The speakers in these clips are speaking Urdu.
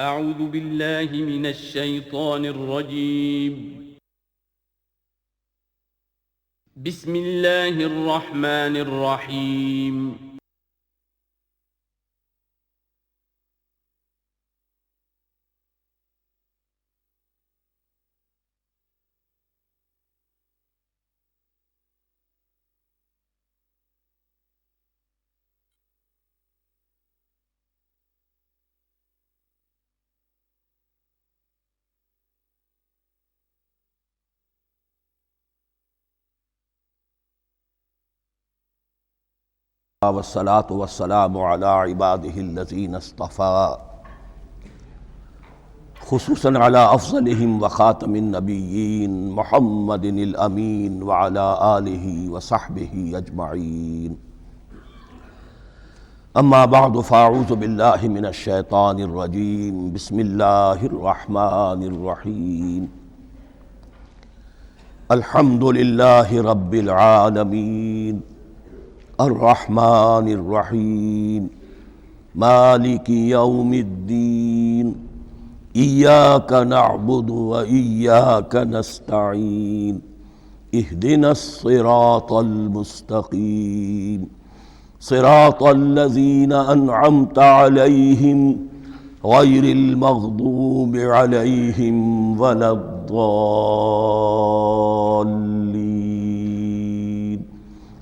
اعوذ باللہ من الشیطان الرجیم بسم اللہ الرحمن الرحیم والصلاة والسلام على عباده الذين اصطفى خصوصا على أفضلهم وخاتم النبيين محمد الأمين وعلى آله وصحبه أجمعين. أما بعد فأعوذ بالله من الشيطان الرجيم. بسم الله الرحمن الرحيم. الحمد لله رب العالمين الرحمن الرحيم مالك يوم الدين إياك نعبد وإياك نستعين اهدنا الصراط المستقيم صراط الذين أنعمت عليهم غير المغضوب عليهم ولا الضالين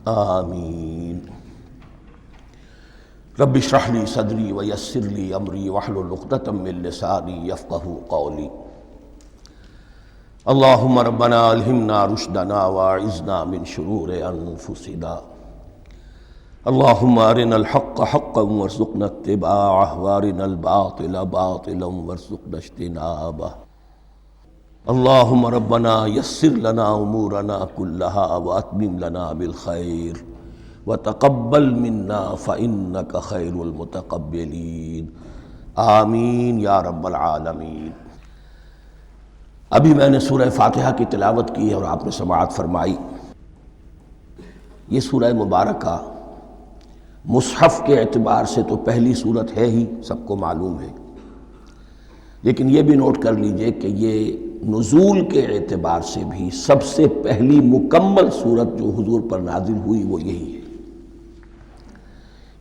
آمين. رب اشرح لي صدري ويسر لي امري واحلل عقدة من لساني يفقهوا قولي. اللهم ربنا الهمنا رشدنا واعذنا من شرور انفسنا. اللهم ارنا الحق حقا وارزقنا اتباعه وارنا الباطل باطلا وارزقنا اجتنابه. اللهم ربنا يسر لنا امورنا كلها واتمم لنا بالخير وتقبل منا فإنك خير المتقبلين. آمین یا رب العالمین. ابھی میں نے سورہ فاتحہ کی تلاوت کی اور آپ نے سماعت فرمائی. یہ سورہ مبارکہ مصحف کے اعتبار سے تو پہلی صورت ہے ہی، سب کو معلوم ہے، لیکن یہ بھی نوٹ کر لیجئے کہ یہ نزول کے اعتبار سے بھی سب سے پہلی مکمل صورت جو حضور پر نازل ہوئی وہ یہی ہے.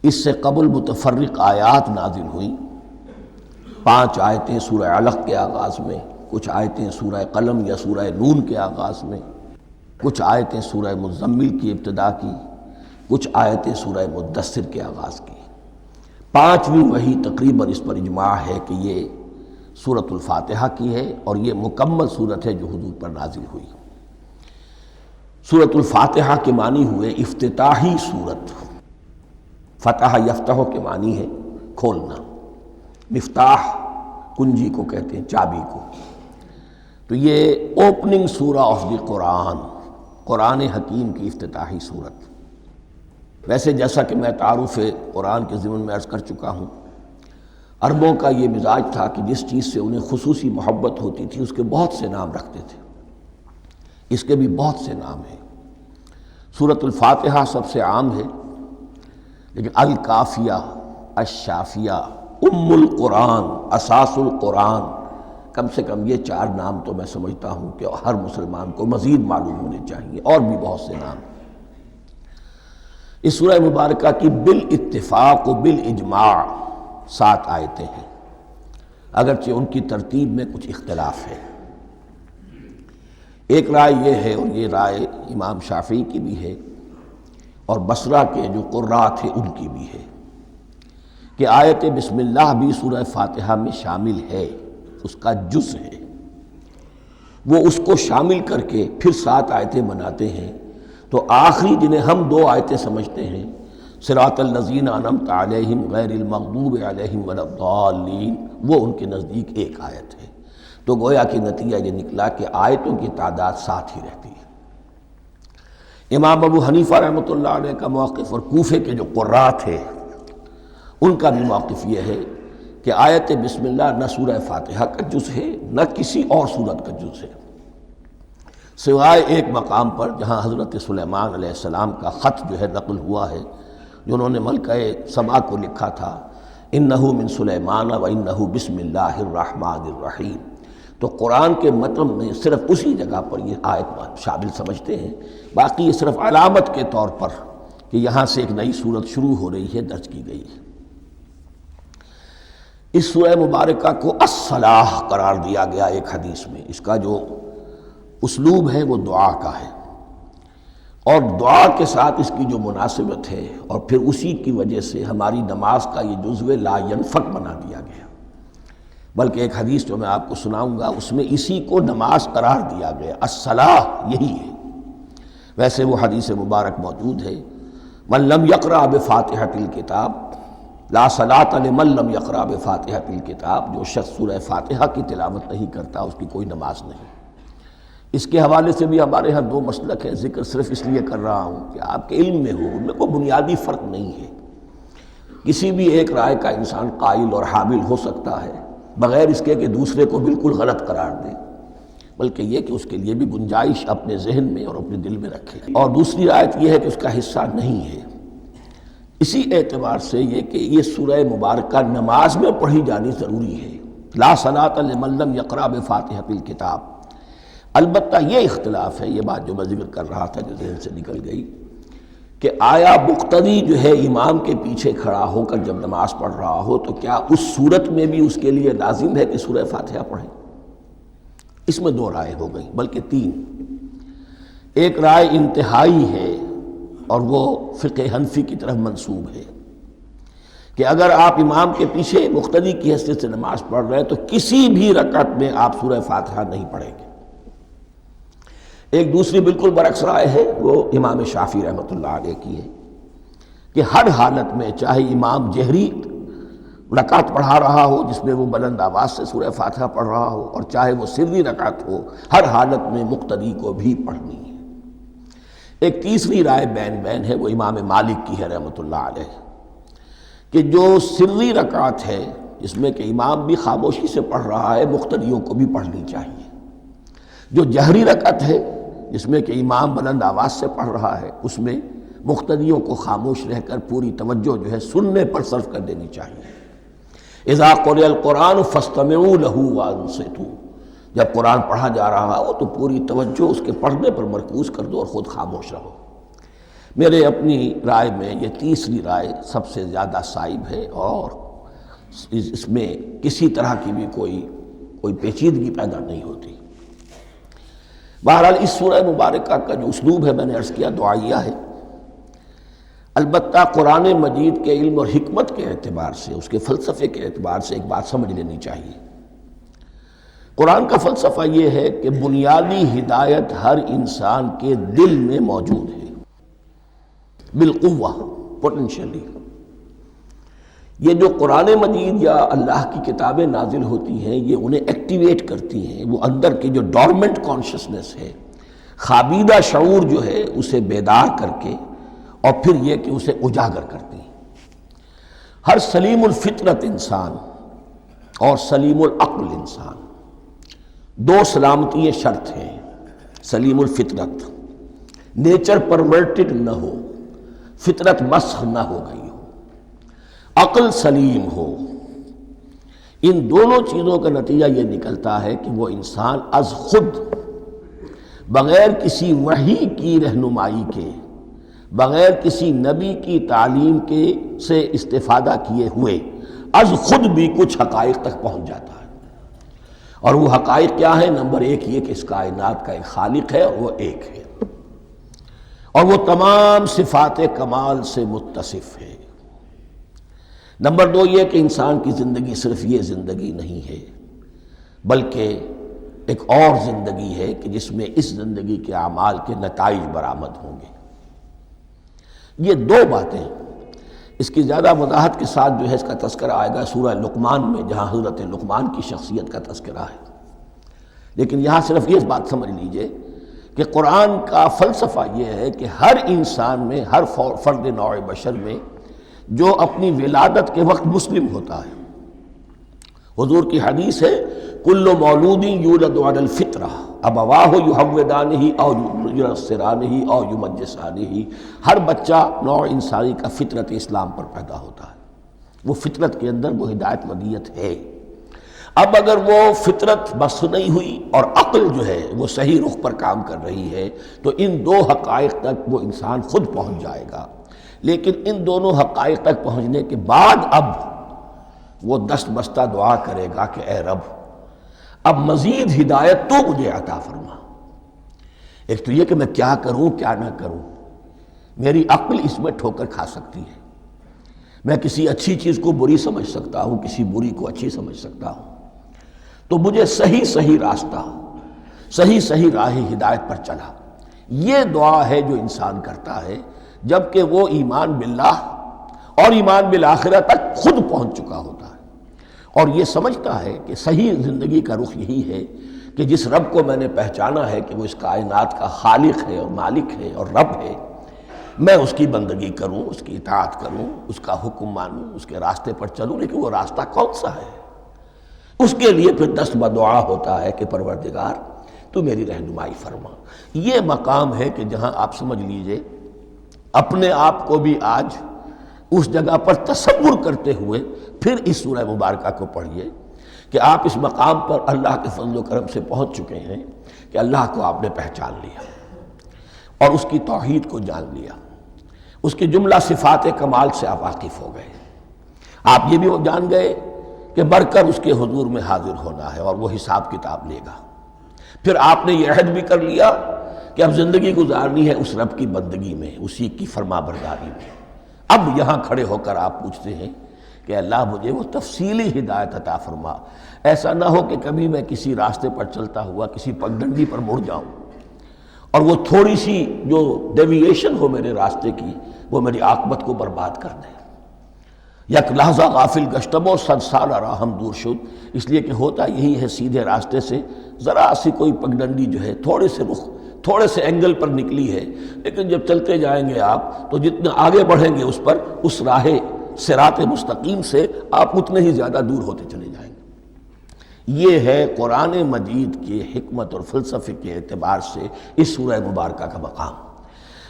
اس سے قبل متفرق آیات نازل ہوئیں، 5 آیتیں سورہ علق کے آغاز میں، کچھ آیتیں سورہ قلم یا سورہ نون کے آغاز میں، کچھ آیتیں سورہ مزمل کی ابتدا کی، کچھ آیتیں سورہ مدثر کے آغاز کی. 5ویں وحی تقریباً اس پر اجماع ہے کہ یہ سورۃ الفاتحہ کی ہے اور یہ مکمل صورت ہے جو حضور پر نازل ہوئی. سورۃ الفاتحہ کے معنی ہوئے افتتاحی صورت. فتح یفتح کے معنی ہے کھولنا، مفتاح کنجی کو کہتے ہیں، چابی کو. تو یہ اوپننگ سورہ آف دی قرآن، قرآن حکیم کی افتتاحی صورت. ویسے جیسا کہ میں تعارف قرآن کے ضمن میں عرض کر چکا ہوں، عربوں کا یہ مزاج تھا کہ جس چیز سے انہیں خصوصی محبت ہوتی تھی اس کے بہت سے نام رکھتے تھے. اس کے بھی بہت سے نام ہیں. سورۃ الفاتحہ سب سے عام ہے، لیکن الکافیہ، الشافیہ، ام القرآن، اساس القرآن، کم سے کم یہ 4 نام تو میں سمجھتا ہوں کہ ہر مسلمان کو مزید معلوم ہونے چاہیے، اور بھی بہت سے نام. اس سورہ مبارکہ کی بالاتفاق و بالاجماع 7 آیتیں ہیں، اگرچہ ان کی ترتیب میں کچھ اختلاف ہے. ایک رائے یہ ہے، اور یہ رائے امام شافعی کی بھی ہے اور بصرہ کے جو قراء تھے ان کی بھی ہے، کہ آیت بسم اللہ بھی سورہ فاتحہ میں شامل ہے، اس کا جز ہے. وہ اس کو شامل کر کے پھر 7 آیتیں بناتے ہیں. تو آخری جنہیں ہم 2 آیتیں سمجھتے ہیں، صراط الذین انعمت علیہم غیر المغضوب علیہم ولا الضالین، وہ ان کے نزدیک ایک آیت ہے. تو گویا کہ نتیجہ یہ نکلا کہ آیتوں کی تعداد 7 ہی رہتی ہے. امام ابو حنیفہ رحمۃ اللہ علیہ کا موقف اور کوفے کے جو قراء تھے ان کا بھی موقف یہ ہے کہ آیت بسم اللہ نہ سورہ فاتحہ کا جز ہے نہ کسی اور سورت کا جز ہے، سوائے ایک مقام پر جہاں حضرت سلیمان علیہ السلام کا خط جو ہے نقل ہوا ہے، جو انہوں نے ملکہ سبا کو لکھا تھا انہو من سلیمان و انہو بسم اللہ الرحمن الرحیم۔ تو قرآن کے متن میں صرف اسی جگہ پر یہ آیت شامل سمجھتے ہیں، باقی یہ صرف علامت کے طور پر کہ یہاں سے ایک نئی سورت شروع ہو رہی ہے درج کی گئی ہے۔ اس سورہ مبارکہ کو الصلاح قرار دیا گیا ایک حدیث میں، اس کا جو اسلوب ہے وہ دعا کا ہے، اور دعا کے ساتھ اس کی جو مناسبت ہے، اور پھر اسی کی وجہ سے ہماری نماز کا یہ جزو لا ینفک بنا دیا گیا۔ بلکہ ایک حدیث جو میں آپ کو سناؤں گا اس میں اسی کو نماز قرار دیا گیا، الصلاح یہی ہے۔ ویسے وہ حدیث مبارک موجود ہے، من لم یقرأ بفاتحۃ الکتاب لا صلاۃ لمن لم یقرأ بفاتحۃ الکتاب، جو شخص سورہ فاتحہ کی تلاوت نہیں کرتا اس کی کوئی نماز نہیں۔ اس کے حوالے سے بھی ہمارے ہاں دو مسلک ہیں، ذکر صرف اس لیے کر رہا ہوں کہ آپ کے علم میں ہو، ان میں کوئی بنیادی فرق نہیں ہے۔ کسی بھی ایک رائے کا انسان قائل اور حامل ہو سکتا ہے بغیر اس کے کہ دوسرے کو بالکل غلط قرار دے، بلکہ یہ کہ اس کے لیے بھی گنجائش اپنے ذہن میں اور اپنے دل میں رکھے۔ اور دوسری رائے یہ ہے کہ اس کا حصہ نہیں ہے۔ اسی اعتبار سے یہ کہ یہ سورہ مبارکہ نماز میں پڑھی جانی ضروری ہے، لا صلاۃ لمن لم یقرأ بفاتحۃ الکتاب۔ البتہ یہ اختلاف ہے، یہ بات جو میں ذکر کر رہا تھا جو ذہن سے نکل گئی، کہ آیا مقتدی جو ہے امام کے پیچھے کھڑا ہو کر جب نماز پڑھ رہا ہو تو کیا اس صورت میں بھی اس کے لیے لازم ہے کہ سورہ فاتحہ پڑھے؟ اس میں دو رائے ہو گئی، بلکہ تین۔ ایک رائے انتہائی ہے اور وہ فقہ حنفی کی طرف منسوب ہے کہ اگر آپ امام کے پیچھے مقتدی کی حیثیت سے نماز پڑھ رہے ہیں تو کسی بھی رکعت میں آپ سورہ فاتحہ نہیں پڑھیں گے۔ ایک دوسری بالکل برعکس رائے ہے، وہ امام شافعی رحمۃ اللہ علیہ کی ہے کہ ہر حالت میں چاہے امام جہری رکعت پڑھا رہا ہو جس میں وہ بلند آواز سے سورہ فاتحہ پڑھ رہا ہو، اور چاہے وہ سری رکعت ہو، ہر حالت میں مقتدی کو بھی پڑھنی ہے۔ ایک تیسری رائے بین بین ہے، وہ امام مالک کی ہے رحمۃ اللہ علیہ، کہ جو سری رکعت ہے جس میں کہ امام بھی خاموشی سے پڑھ رہا ہے مقتدیوں کو بھی پڑھنی چاہیے۔ جو جہری رکعت ہے جس میں کہ امام بلند آواز سے پڑھ رہا ہے اس میں مقتدیوں کو خاموش رہ کر پوری توجہ جو ہے سننے پر صرف کر دینی چاہیے۔ اذا قرئ القرآن فاستمعوا له وانصتوا، جب قرآن پڑھا جا رہا ہو تو پوری توجہ اس کے پڑھنے پر مرکوز کر دو اور خود خاموش رہو۔ میرے اپنی رائے میں یہ تیسری رائے سب سے زیادہ صائب ہے، اور اس میں کسی طرح کی بھی کوئی پیچیدگی پیدا نہیں ہوتی۔ بہرحال اس سورہ مبارکہ کا جو اسلوب ہے میں نے عرض کیا دعائیہ ہے، البتہ قرآن مجید کے علم اور حکمت کے اعتبار سے، اس کے فلسفے کے اعتبار سے ایک بات سمجھ لینی چاہیے۔ قرآن کا فلسفہ یہ ہے کہ بنیادی ہدایت ہر انسان کے دل میں موجود ہے، بالقوہ، پوٹینشلی۔ یہ جو قرآن مجید یا اللہ کی کتابیں نازل ہوتی ہیں یہ انہیں ایکٹیویٹ کرتی ہیں، وہ اندر کی جو ڈورمنٹ کانشسنس ہے، خابیدہ شعور جو ہے اسے بیدار کر کے، اور پھر یہ کہ اسے اجاگر کرتی ہیں۔ ہر سلیم الفطرت انسان اور سلیم العقل انسان، دو سلامتی شرط ہیں۔ سلیم الفطرت، نیچر پرورٹڈ نہ ہو، فطرت مسخ نہ ہو گئی ہو، عقل سلیم ہو۔ ان دونوں چیزوں کا نتیجہ یہ نکلتا ہے کہ وہ انسان از خود، بغیر کسی وحی کی رہنمائی کے، بغیر کسی نبی کی تعلیم کے سے استفادہ کیے ہوئے، از خود بھی کچھ حقائق تک پہنچ جاتا ہے۔ اور وہ حقائق کیا ہیں؟ نمبر ایک یہ کہ اس کائنات کا ایک خالق ہے اور وہ ایک ہے، اور وہ تمام صفات کمال سے متصف ہے۔ نمبر دو یہ کہ انسان کی زندگی صرف یہ زندگی نہیں ہے، بلکہ ایک اور زندگی ہے کہ جس میں اس زندگی کے اعمال کے نتائج برآمد ہوں گے۔ یہ دو باتیں، اس کی زیادہ وضاحت کے ساتھ جو ہے اس کا تذکرہ آئے گا سورہ لقمان میں، جہاں حضرت لقمان کی شخصیت کا تذکرہ ہے۔ لیکن یہاں صرف یہ بات سمجھ لیجئے کہ قرآن کا فلسفہ یہ ہے کہ ہر انسان میں، ہر فرد نوع بشر میں جو اپنی ولادت کے وقت مسلم ہوتا ہے، حضور کی حدیث ہے کل مولود یولد علی الفطرہ ابواہ یحودانہ او ینصرانہ او یمجسانہ، ہر بچہ نوع انسانی کا فطرت اسلام پر پیدا ہوتا ہے۔ وہ فطرت کے اندر وہ ہدایت ودیت ہے۔ اب اگر وہ فطرت بس نہیں ہوئی اور عقل جو ہے وہ صحیح رخ پر کام کر رہی ہے تو ان دو حقائق تک وہ انسان خود پہنچ جائے گا۔ لیکن ان دونوں حقائق تک پہنچنے کے بعد اب وہ دست بستہ دعا کرے گا کہ اے رب اب مزید ہدایت تو مجھے عطا فرما۔ ایک تو یہ کہ میں کیا کروں کیا نہ کروں، میری عقل اس میں ٹھوکر کھا سکتی ہے، میں کسی اچھی چیز کو بری سمجھ سکتا ہوں، کسی بری کو اچھی سمجھ سکتا ہوں، تو مجھے صحیح راستہ، صحیح راہ ہدایت پر چلا۔ یہ دعا ہے جو انسان کرتا ہے جبکہ وہ ایمان باللہ اور ایمان بالآخرہ تک خود پہنچ چکا ہوتا ہے، اور یہ سمجھتا ہے کہ صحیح زندگی کا رخ یہی ہے کہ جس رب کو میں نے پہچانا ہے کہ وہ اس کائنات کا خالق ہے اور مالک ہے اور رب ہے، میں اس کی بندگی کروں، اس کی اطاعت کروں، اس کا حکم مانوں، اس کے راستے پر چلوں۔ لیکن وہ راستہ کون سا ہے؟ اس کے لیے پھر دست بدعا ہوتا ہے کہ پروردگار تو میری رہنمائی فرما۔ یہ مقام ہے کہ جہاں آپ سمجھ لیجئے اپنے آپ کو بھی آج اس جگہ پر تصور کرتے ہوئے پھر اس سورہ مبارکہ کو پڑھیے کہ آپ اس مقام پر اللہ کے فضل و کرم سے پہنچ چکے ہیں کہ اللہ کو آپ نے پہچان لیا اور اس کی توحید کو جان لیا، اس کی جملہ صفات کمال سے آپ واقف ہو گئے۔ آپ یہ بھی جان گئے کہ بڑھ کر اس کے حضور میں حاضر ہونا ہے اور وہ حساب کتاب لے گا۔ پھر آپ نے یہ عہد بھی کر لیا کہ اب زندگی گزارنی ہے اس رب کی بندگی میں، اسی کی فرما برداری میں۔ اب یہاں کھڑے ہو کر آپ پوچھتے ہیں کہ اللہ مجھے وہ تفصیلی ہدایت عطا فرما، ایسا نہ ہو کہ کبھی میں کسی راستے پر چلتا ہوا کسی پگڈنڈی پر مڑ جاؤں اور وہ تھوڑی سی جو ڈیوییشن ہو میرے راستے کی وہ میری عاقبت کو برباد کر دے۔ یک لحظہ غافل گشتم و صد سال راہم دور شد، اس لیے کہ ہوتا یہی ہے سیدھے راستے سے ذرا سی کوئی پگڈنڈی جو ہے تھوڑے سے اینگل پر نکلی ہے، لیکن جب چلتے جائیں گے آپ تو جتنے آگے بڑھیں گے اس پر، اس راہ صراط مستقیم سے آپ اتنے ہی زیادہ دور ہوتے چلے جائیں گے۔ یہ ہے قرآن مجید کی حکمت اور فلسفے کے اعتبار سے اس سورہ مبارکہ کا مقام۔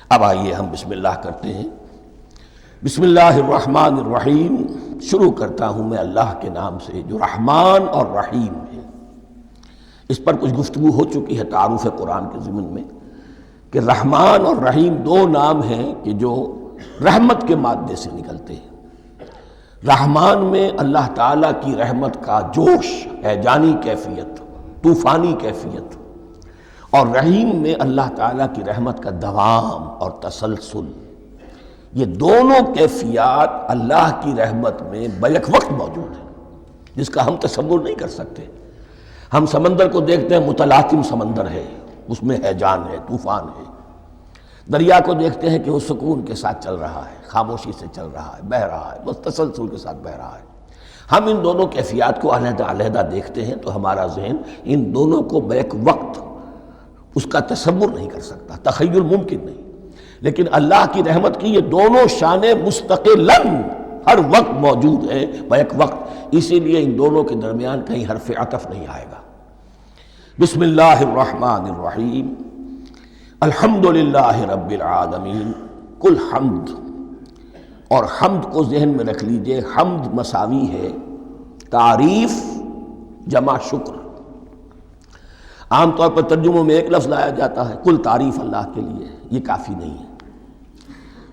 اب آئیے ہم بسم اللہ کرتے ہیں۔ بسم اللہ الرحمن الرحیم، شروع کرتا ہوں میں اللہ کے نام سے جو رحمان اور رحیم ہے۔ اس پر کچھ گفتگو ہو چکی ہے تعارف قرآن کے ضمن میں کہ رحمان اور رحیم دو نام ہیں کہ جو رحمت کے مادے سے نکلتے ہیں۔ رحمان میں اللہ تعالیٰ کی رحمت کا جوش ہے، جانی کیفیت، طوفانی کیفیت، اور رحیم میں اللہ تعالیٰ کی رحمت کا دوام اور تسلسل۔ یہ دونوں کیفیات اللہ کی رحمت میں بیک وقت موجود ہیں، جس کا ہم تصور نہیں کر سکتے۔ ہم سمندر کو دیکھتے ہیں، متلاطم سمندر ہے، اس میں ہیجان ہے، طوفان ہے۔ دریا کو دیکھتے ہیں کہ وہ سکون کے ساتھ چل رہا ہے، خاموشی سے چل رہا ہے، بہہ رہا ہے، بس تسلسل کے ساتھ بہہ رہا ہے۔ ہم ان دونوں کیفیات کو علیحدہ علیحدہ دیکھتے ہیں تو ہمارا ذہن ان دونوں کو بیک وقت اس کا تصور نہیں کر سکتا، تخیل ممکن نہیں۔ لیکن اللہ کی رحمت کی یہ دونوں شانیں مستقلاً ہر وقت موجود ہیں، بیک وقت، اسی لیے ان دونوں کے درمیان کہیں حرف عطف نہیں آئے گا۔ بسم اللہ الرحمن الرحیم، الحمدللہ رب العالمین۔ کل حمد، اور حمد کو ذہن میں رکھ لیجئے، حمد مساوی ہے تعریف جمع شکر۔ عام طور پر ترجموں میں ایک لفظ لایا جاتا ہے، کل تعریف اللہ کے لیے، یہ کافی نہیں ہے۔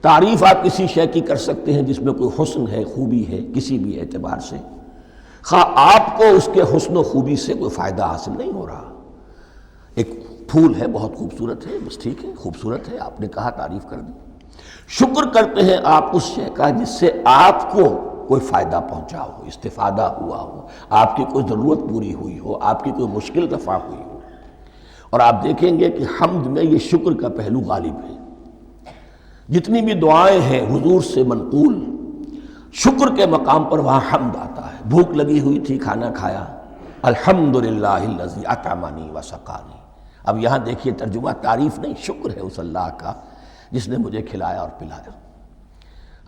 تعریف آپ کسی شے کی کر سکتے ہیں جس میں کوئی حسن ہے، خوبی ہے، کسی بھی اعتبار سے، خواہ آپ کو اس کے حسن و خوبی سے کوئی فائدہ حاصل نہیں ہو رہا۔ ایک پھول ہے، بہت خوبصورت ہے، بس ٹھیک ہے، خوبصورت ہے، آپ نے کہا، تعریف کر دی۔ شکر کرتے ہیں آپ اس شے کا جس سے آپ کو کوئی فائدہ پہنچا ہو، استفادہ ہوا ہو، آپ کی کوئی ضرورت پوری ہوئی ہو، آپ کی کوئی مشکل رفع ہوئی ہو۔ اور آپ دیکھیں گے کہ حمد میں یہ شکر کا پہلو غالب ہے۔ جتنی بھی دعائیں ہیں حضور سے منقول، شکر کے مقام پر وہاں حمد آتا ہے۔ بھوک لگی ہوئی تھی، کھانا کھایا، الحمدللہ الذی اطعمنی وسقانی۔ اب یہاں دیکھیے ترجمہ تعریف نہیں، شکر ہے اس اللہ کا جس نے مجھے کھلایا اور پلایا۔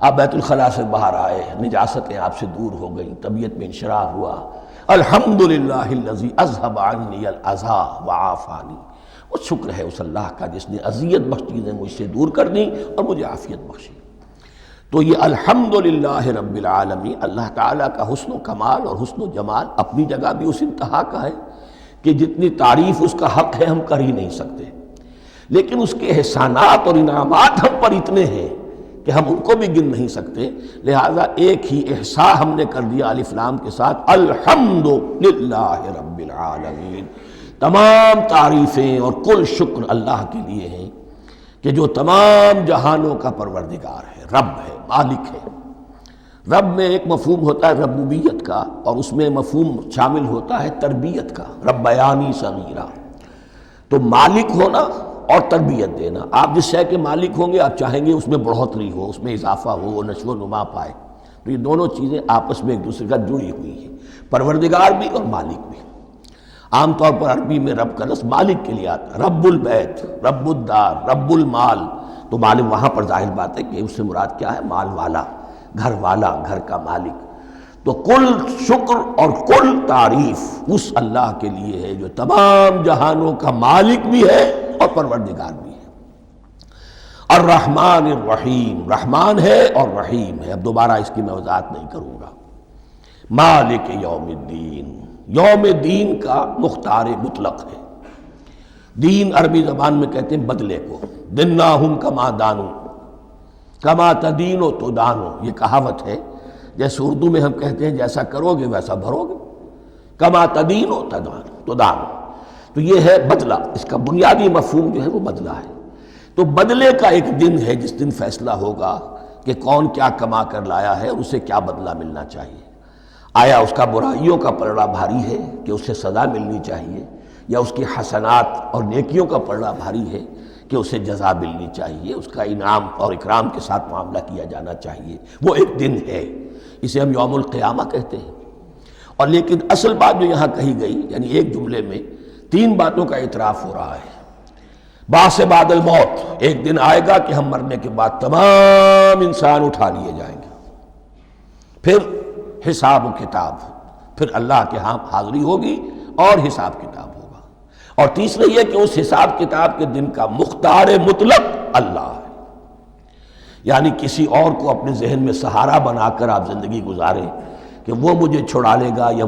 آپ بیت الخلاء سے باہر آئے، نجاستیں آپ سے دور ہو گئیں، طبیعت میں انشراح ہوا، الحمدللہ الذی اذھب عنی الاذی وعافانی۔ وہ شکر ہے اس اللہ کا جس نے اذیت بخش چیزیں مجھ سے دور کر دیں اور مجھے عافیت بخشی۔ تو یہ الحمدللہ رب العالمین، اللہ تعالیٰ کا حسن و کمال اور حسن و جمال اپنی جگہ بھی اس انتہا کا ہے کہ جتنی تعریف اس کا حق ہے ہم کر ہی نہیں سکتے، لیکن اس کے احسانات اور انعامات ہم پر اتنے ہیں کہ ہم ان کو بھی گن نہیں سکتے، لہذا ایک ہی احصاء ہم نے کر دیا الف لام کے ساتھ، الحمدللہ رب العالمین، تمام تعریفیں اور کل شکر اللہ کے لیے ہیں کہ جو تمام جہانوں کا پروردگار ہے، رب ہے، مالک ہے۔ رب میں ایک مفہوم ہوتا ہے ربوبیت کا، اور اس میں مفہوم شامل ہوتا ہے تربیت کا، ربیانی صغیرہ۔ تو مالک ہونا اور تربیت دینا، آپ جس شے کے مالک ہوں گے آپ چاہیں گے اس میں بڑھوتری ہو، اس میں اضافہ ہو، وہ نشو و نما پائے، تو یہ دونوں چیزیں آپس میں ایک دوسرے کا جڑی ہوئی ہیں، پروردگار بھی اور مالک بھی۔ عام طور پر عربی میں رب کا لفظ مالک کے لیے آتا ہے، رب البیت، رب الدار، رب المال، تو مالک وہاں پر ظاہر بات ہے کہ اس سے مراد کیا ہے، مال والا، گھر والا، گھر کا مالک۔ تو کل شکر اور کل تعریف اس اللہ کے لیے ہے جو تمام جہانوں کا مالک بھی ہے اور پروردگار بھی ہے۔ الرحمن الرحیم، رحمان ہے اور رحیم ہے، اب دوبارہ اس کی میں وضاحت نہیں کروں گا۔ مالک یوم الدین، یوم دین کا مختار مطلق ہے۔ دین عربی زبان میں کہتے ہیں بدلے کو، دناہم کما دانو، کما تدینو تو دانو، یہ کہاوت ہے، جیسے اردو میں ہم کہتے ہیں جیسا کرو گے ویسا بھرو گے، کما تدینو تو دانو، تو یہ ہے بدلہ، اس کا بنیادی مفہوم جو ہے وہ بدلہ ہے۔ تو بدلے کا ایک دن ہے جس دن فیصلہ ہوگا کہ کون کیا کما کر لایا ہے اور اسے کیا بدلہ ملنا چاہیے۔ آیا اس کا برائیوں کا پلڑا بھاری ہے کہ اسے سزا ملنی چاہیے، یا اس کی حسنات اور نیکیوں کا پلڑا بھاری ہے کہ اسے جزا ملنی چاہیے، اس کا انعام اور اکرام کے ساتھ معاملہ کیا جانا چاہیے، وہ ایک دن ہے، اسے ہم یوم القیامہ کہتے ہیں۔ اور لیکن اصل بات جو یہاں کہی گئی، یعنی ایک جملے میں تین باتوں کا اعتراف ہو رہا ہے۔ بعث بعد الموت، ایک دن آئے گا کہ ہم مرنے کے بعد تمام انسان اٹھا لیے جائیں گے، پھر حساب و کتاب، پھر اللہ کے ہاں حاضری ہوگی اور حساب کتاب ہوگا، اور تیسرے یہ کہ اس حساب کتاب کے دن کا مختار مطلق اللہ ہے، یعنی کسی اور کو اپنے ذہن میں سہارا بنا کر آپ زندگی گزاریں کہ وہ مجھے چھڑا لے گا، یا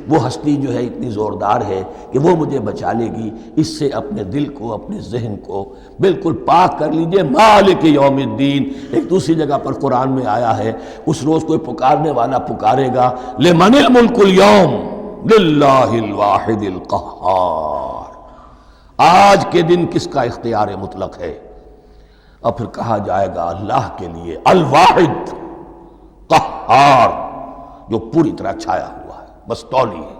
وہ ہستی جو ہے اتنی زوردار ہے کہ وہ مجھے بچا لے گی، اس سے اپنے دل کو، اپنے ذہن کو بالکل پاک کر لیجئے۔ مالک یوم الدین، ایک دوسری جگہ پر قرآن میں آیا ہے، اس روز کوئی پکارنے والا پکارے گا، لمن الملک اليوم للہ الواحد القہار، آج کے دن کس کا اختیار مطلق ہے؟ اور پھر کہا جائے گا اللہ کے لیے، الواحد قہار، جو پوری طرح چھایا ہوا ہے، مستولی ہے۔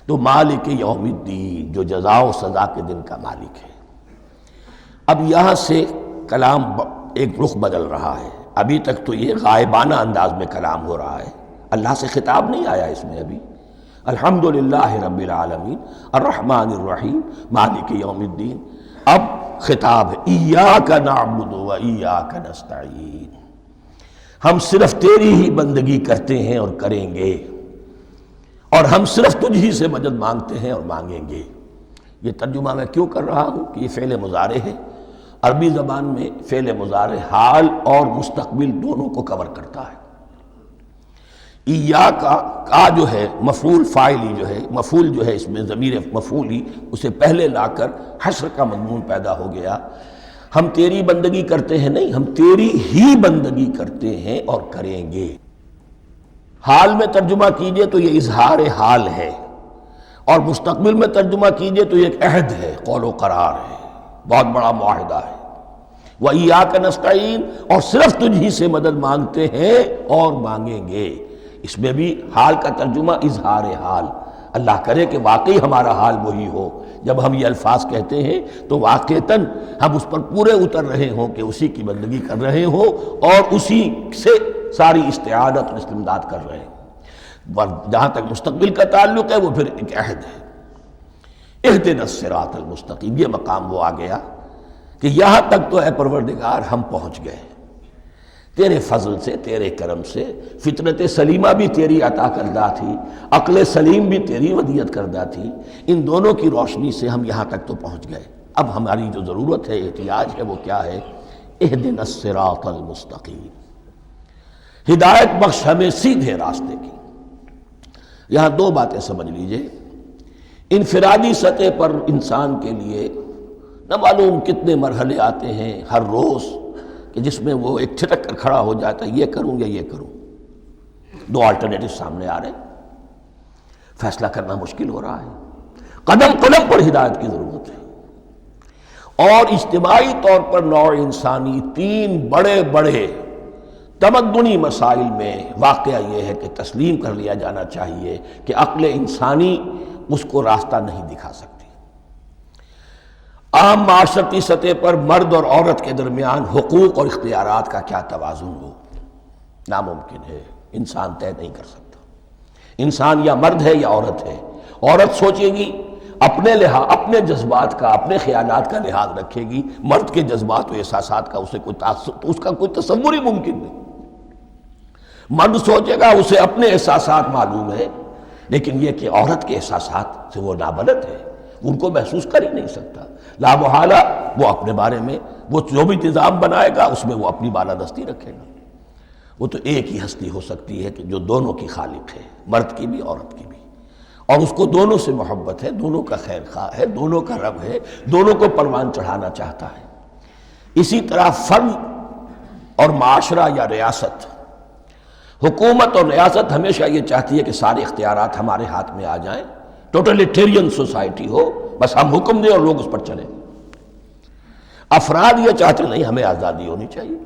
تو مالک یوم الدین، جو جزا و سزا کے دن کا مالک ہے۔ اب یہاں سے کلام ایک رخ بدل رہا ہے، ابھی تک تو یہ غائبانہ انداز میں کلام ہو رہا ہے، اللہ سے خطاب نہیں آیا اس میں ابھی۔ الحمدللہ رب العالمین الرحمن الرحیم مالک یوم الدین، اب خطاب ہے، ایاک نعبد و ایاک نستعین، ہم صرف تیری ہی بندگی کرتے ہیں اور کریں گے، اور ہم صرف تجھ ہی سے مدد مانگتے ہیں اور مانگیں گے۔ یہ ترجمہ میں کیوں کر رہا ہوں کہ یہ فعل مضارع ہے، عربی زبان میں فعل مضارع حال اور مستقبل دونوں کو کور کرتا ہے۔ ایاک کا جو ہے مفعول فاعلی جو ہے، مفعول جو ہے اس میں ضمیر مفعولی، اسے پہلے لا کر حشر کا مضمون پیدا ہو گیا۔ ہم تیری بندگی کرتے ہیں نہیں، ہم تیری ہی بندگی کرتے ہیں اور کریں گے۔ حال میں ترجمہ کیجئے تو یہ اظہار حال ہے، اور مستقبل میں ترجمہ کیجئے تو یہ ایک عہد ہے، قول و قرار ہے، بہت بڑا معاہدہ ہے۔ وَإِيَّاكَ نَسْتَعِينُ، اور صرف تجھ ہی سے مدد مانگتے ہیں اور مانگیں گے۔ اس میں بھی حال کا ترجمہ اظہار حال، اللہ کرے کہ واقعی ہمارا حال وہی ہو، جب ہم یہ الفاظ کہتے ہیں تو واقعتاً ہم اس پر پورے اتر رہے ہوں کہ اسی کی بندگی کر رہے ہوں اور اسی سے ساری استعانت اور استمداد کر رہے ہیں۔ جہاں تک مستقبل کا تعلق ہے وہ پھر ایک عہد ہے، اہدنا الصراط المستقیم، یہ مقام وہ آ گیا کہ یہاں تک تو اے پروردگار ہم پہنچ گئے، تیرے فضل سے، تیرے کرم سے، فطرت سلیمہ بھی تیری عطا کردہ تھی، عقل سلیم بھی تیری ودیعت کردہ تھی، ان دونوں کی روشنی سے ہم یہاں تک تو پہنچ گئے۔ اب ہماری جو ضرورت ہے، احتیاج ہے، وہ کیا ہے؟ اہدنا الصراط المستقیم، ہدایت بخش ہمیں سیدھے راستے کی۔ یہاں دو باتیں سمجھ لیجئے، انفرادی سطح پر انسان کے لیے نہ معلوم کتنے مرحلے آتے ہیں ہر روز کہ جس میں وہ ایک چھٹک کر کھڑا ہو جاتا ہے، یہ کروں یا یہ کروں، دو آلٹرنیٹو سامنے آ رہے ہیں، فیصلہ کرنا مشکل ہو رہا ہے، قدم قدم پر ہدایت کی ضرورت ہے۔ اور اجتماعی طور پر نوع انسانی تین بڑے بڑے تمدنی مسائل میں واقعہ یہ ہے کہ تسلیم کر لیا جانا چاہیے کہ عقل انسانی اس کو راستہ نہیں دکھا سکتی۔ عام معاشرتی سطح پر مرد اور عورت کے درمیان حقوق اور اختیارات کا کیا توازن ہو، ناممکن ہے، انسان طے نہیں کر سکتا۔ انسان یا مرد ہے یا عورت ہے، عورت سوچے گی اپنے جذبات کا، اپنے خیالات کا لحاظ رکھے گی، مرد کے جذبات و احساسات کا اس کا کوئی تصور ہی ممکن نہیں۔ مرد سوچے گا اسے اپنے احساسات معلوم ہے، لیکن یہ کہ عورت کے احساسات سے وہ نابلد ہے، ان کو محسوس کر ہی نہیں سکتا، لا محالہ وہ اپنے بارے میں وہ جو بھی نظام بنائے گا اس میں وہ اپنی بالادستی رکھے گا۔ وہ تو ایک ہی ہستی ہو سکتی ہے کہ جو دونوں کی خالق ہے، مرد کی بھی عورت کی بھی، اور اس کو دونوں سے محبت ہے، دونوں کا خیر خواہ ہے، دونوں کا رب ہے، دونوں کو پروان چڑھانا چاہتا ہے۔ اسی طرح فرد اور معاشرہ یا ریاست، حکومت اور ریاست ہمیشہ یہ چاہتی ہے کہ سارے اختیارات ہمارے ہاتھ میں آ جائیں، ٹوٹلیٹیرین سوسائٹی ہو، بس ہم حکم دیں اور لوگ اس پر چلیں۔ افراد یہ چاہتے نہیں، ہمیں آزادی ہونی چاہیے۔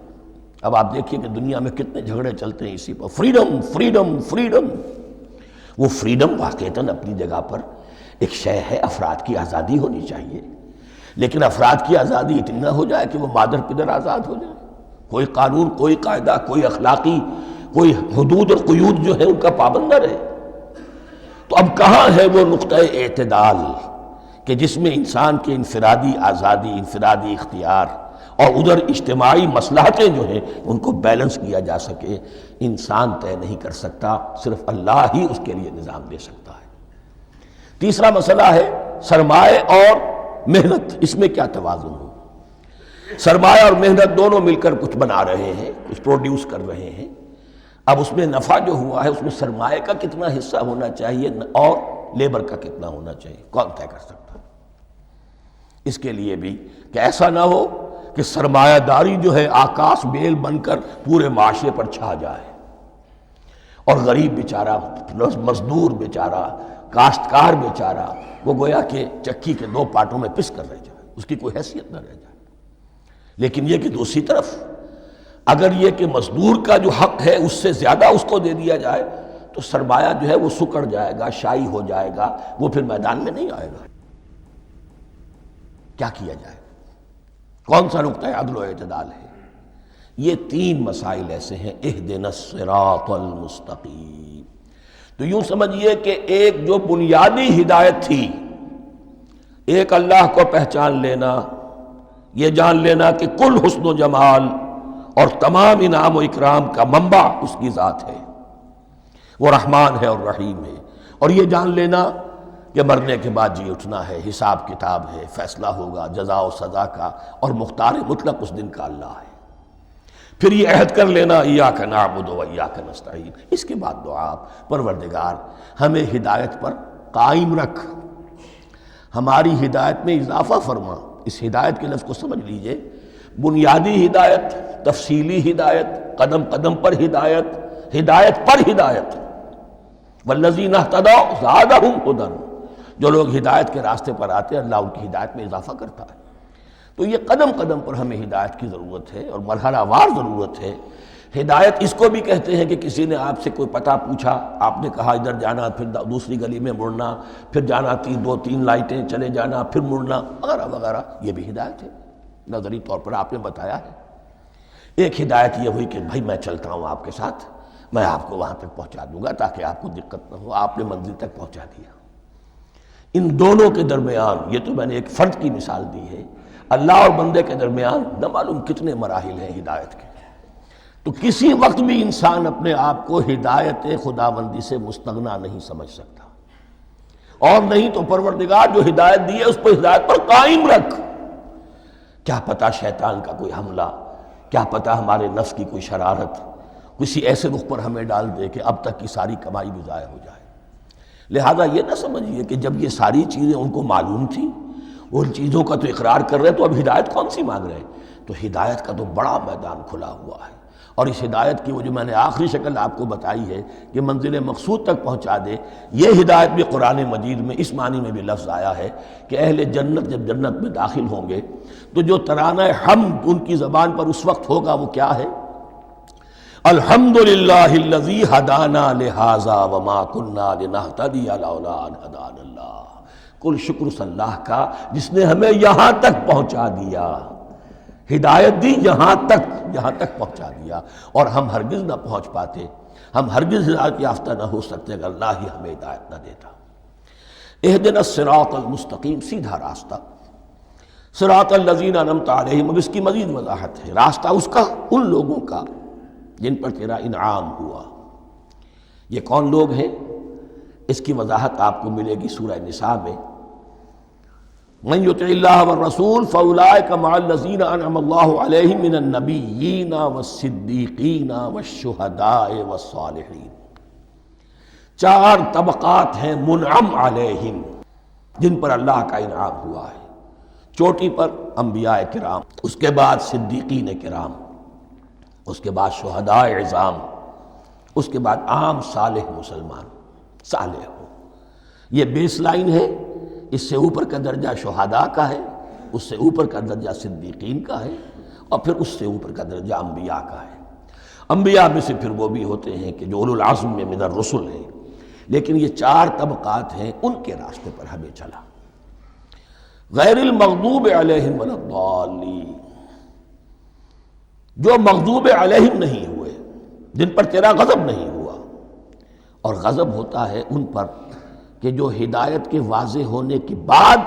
اب آپ دیکھیے کہ دنیا میں کتنے جھگڑے چلتے ہیں اسی پر، فریڈم فریڈم فریڈم۔ وہ فریڈم واقعتاً اپنی جگہ پر ایک شے ہے، افراد کی آزادی ہونی چاہیے، لیکن افراد کی آزادی اتنی نہ ہو جائے کہ وہ مادر پدر آزاد ہو جائے، کوئی قانون، کوئی قاعدہ، کوئی اخلاقی کوئی حدود اور قیود جو ہے ان کا پابند نہ رہے۔ تو اب کہاں ہے وہ نقطہ اعتدال کہ جس میں انسان کے انفرادی آزادی، انفرادی اختیار اور ادھر اجتماعی مصلحتیں جو ہیں ان کو بیلنس کیا جا سکے؟ انسان طے نہیں کر سکتا، صرف اللہ ہی اس کے لیے نظام دے سکتا ہے۔ تیسرا مسئلہ ہے سرمایہ اور محنت، اس میں کیا توازن ہو؟ سرمایہ اور محنت دونوں مل کر کچھ بنا رہے ہیں، کچھ پروڈیوس کر رہے ہیں۔ اب اس میں نفع جو ہوا ہے اس میں سرمایہ کا کتنا حصہ ہونا چاہیے اور لیبر کا کتنا ہونا چاہیے، کون طے کر سکتا ہے؟ اس کے لیے بھی کہ ایسا نہ ہو کہ سرمایہ داری جو ہے آکاش بیل بن کر پورے معاشرے پر چھا جائے، اور غریب بیچارہ، مزدور بیچارہ، کاشتکار بیچارہ وہ گویا کہ چکی کے دو پارٹوں میں پس کر رہ جائے، اس کی کوئی حیثیت نہ رہ جائے۔ لیکن یہ کہ دوسری طرف اگر یہ کہ مزدور کا جو حق ہے اس سے زیادہ اس کو دے دیا جائے تو سرمایہ جو ہے وہ سکڑ جائے گا، شائی ہو جائے گا، وہ پھر میدان میں نہیں آئے گا۔ کیا کیا جائے؟ کون سا نقطہ عدل و اعتدال ہے؟ یہ تین مسائل ایسے ہیں، اہدنا الصراط المستقیم۔ تو یوں سمجھیے کہ ایک جو بنیادی ہدایت تھی، ایک اللہ کو پہچان لینا، یہ جان لینا کہ کل حسن و جمال اور تمام انعام و اکرام کا منبع اس کی ذات ہے، وہ رحمان ہے اور رحیم ہے، اور یہ جان لینا کہ مرنے کے بعد جی اٹھنا ہے، حساب کتاب ہے، فیصلہ ہوگا جزا و سزا کا، اور مختار مطلق اس دن کا اللہ ہے۔ پھر یہ عہد کر لینا ایاک نعبد و ایاک نستعین۔ اس کے بعد دعا، پروردگار ہمیں ہدایت پر قائم رکھ، ہماری ہدایت میں اضافہ فرما۔ اس ہدایت کے لفظ کو سمجھ لیجئے، بنیادی ہدایت، تفصیلی ہدایت، قدم قدم پر ہدایت، ہدایت پر ہدایت۔ والذین اہتدوا زادہم ہدی، جو لوگ ہدایت کے راستے پر آتے ہیں اللہ ان کی ہدایت میں اضافہ کرتا ہے۔ تو یہ قدم قدم پر ہمیں ہدایت کی ضرورت ہے اور مرحلہ وار ضرورت ہے۔ ہدایت اس کو بھی کہتے ہیں کہ کسی نے آپ سے کوئی پتہ پوچھا، آپ نے کہا ادھر جانا، پھر دوسری گلی میں مڑنا، پھر جانا دو تین لائٹیں چلے جانا، پھر مڑنا، وغیرہ وغیرہ، یہ بھی ہدایت ہے۔ نظری طور پر آپ نے بتایا ہے۔ ایک ہدایت یہ ہوئی کہ بھائی میں چلتا ہوں آپ کے ساتھ، میں آپ کو وہاں تک پہنچا دوں گا تاکہ آپ کو دقت نہ ہو، آپ نے منزل تک پہنچا دیا۔ ان دونوں کے درمیان، یہ تو میں نے ایک فرد کی مثال دی ہے، اللہ اور بندے کے درمیان نہ معلوم کتنے مراحل ہیں ہدایت کے۔ تو کسی وقت بھی انسان اپنے آپ کو ہدایت خداوندی سے مستغنا نہیں سمجھ سکتا، اور نہیں تو پروردگار جو ہدایت دی ہے اس پر ہدایت پر قائم رکھ۔ کیا پتہ شیطان کا کوئی حملہ کیا پتہ ہمارے نفس کی کوئی شرارت کسی ایسے رخ پر ہمیں ڈال دے کہ اب تک کی ساری کمائی بھی ضائع ہو جائے۔ لہذا یہ نہ سمجھیے کہ جب یہ ساری چیزیں ان کو معلوم تھیں، وہ ان چیزوں کا تو اقرار کر رہے تو اب ہدایت کون سی مانگ رہے ہیں؟ تو ہدایت کا تو بڑا میدان کھلا ہوا ہے، اور اس ہدایت کی وہ جو میں نے آخری شکل آپ کو بتائی ہے کہ منزل مقصود تک پہنچا دے، یہ ہدایت بھی قرآن مجید میں اس معنی میں بھی لفظ آیا ہے کہ اہل جنت جب جنت میں داخل ہوں گے تو جو ترانہ حمد ان کی زبان پر اس وقت ہوگا وہ کیا ہے؟ الحمدللہ الذی ہدانا لہذا وما کننا لنہتدی لولا ان ہدانا اللہ۔ کل شکر اللہ کا جس نے ہمیں یہاں تک پہنچا دیا، ہدایت دی یہاں تک پہنچا دیا، اور ہم ہرگز نہ پہنچ پاتے، ہم ہرگز ہدایت یافتہ نہ ہو سکتے اگر اللہ ہی ہمیں ہدایت نہ دیتا۔ اہدنا الصراط المستقیم، سیدھا راستہ، صراط الذین انعمت علیہم، اب اس کی مزید وضاحت ہے، راستہ اس کا ان لوگوں کا جن پر تیرا انعام ہوا۔ یہ کون لوگ ہیں؟ اس کی وضاحت آپ کو ملے گی سورہ نساء میں، من یطع اللہ والرسول فاولئک مع الذین انعم اللہ علیہم من النبیین والصدیقین والشہداء والصالحین۔ چار طبقات ہیں منعم علیہم جن پر اللہ کا انعام ہوا ہے۔ چوٹی پر انبیاء کرام، اس کے بعد صدیقین کرام، اس کے بعد شہداء عظام، اس کے بعد عام صالح مسلمان، صالح ہو۔ یہ بیس لائن ہے، اس سے اوپر کا درجہ شہداء کا ہے، اس سے اوپر کا درجہ صدیقین کا ہے، اور پھر اس سے اوپر کا درجہ انبیاء کا ہے۔ انبیاء میں سے پھر وہ بھی ہوتے ہیں کہ جو اولو العزم میں من الرسل ہیں، لیکن یہ چار طبقات ہیں، ان کے راستے پر ہمیں چلا۔ غیر المغضوب علیہم ولا الضالین، جو مغضوب علیہم نہیں ہوئے، جن پر تیرا غضب نہیں ہوا، اور غضب ہوتا ہے ان پر کہ جو ہدایت کے واضح ہونے کے بعد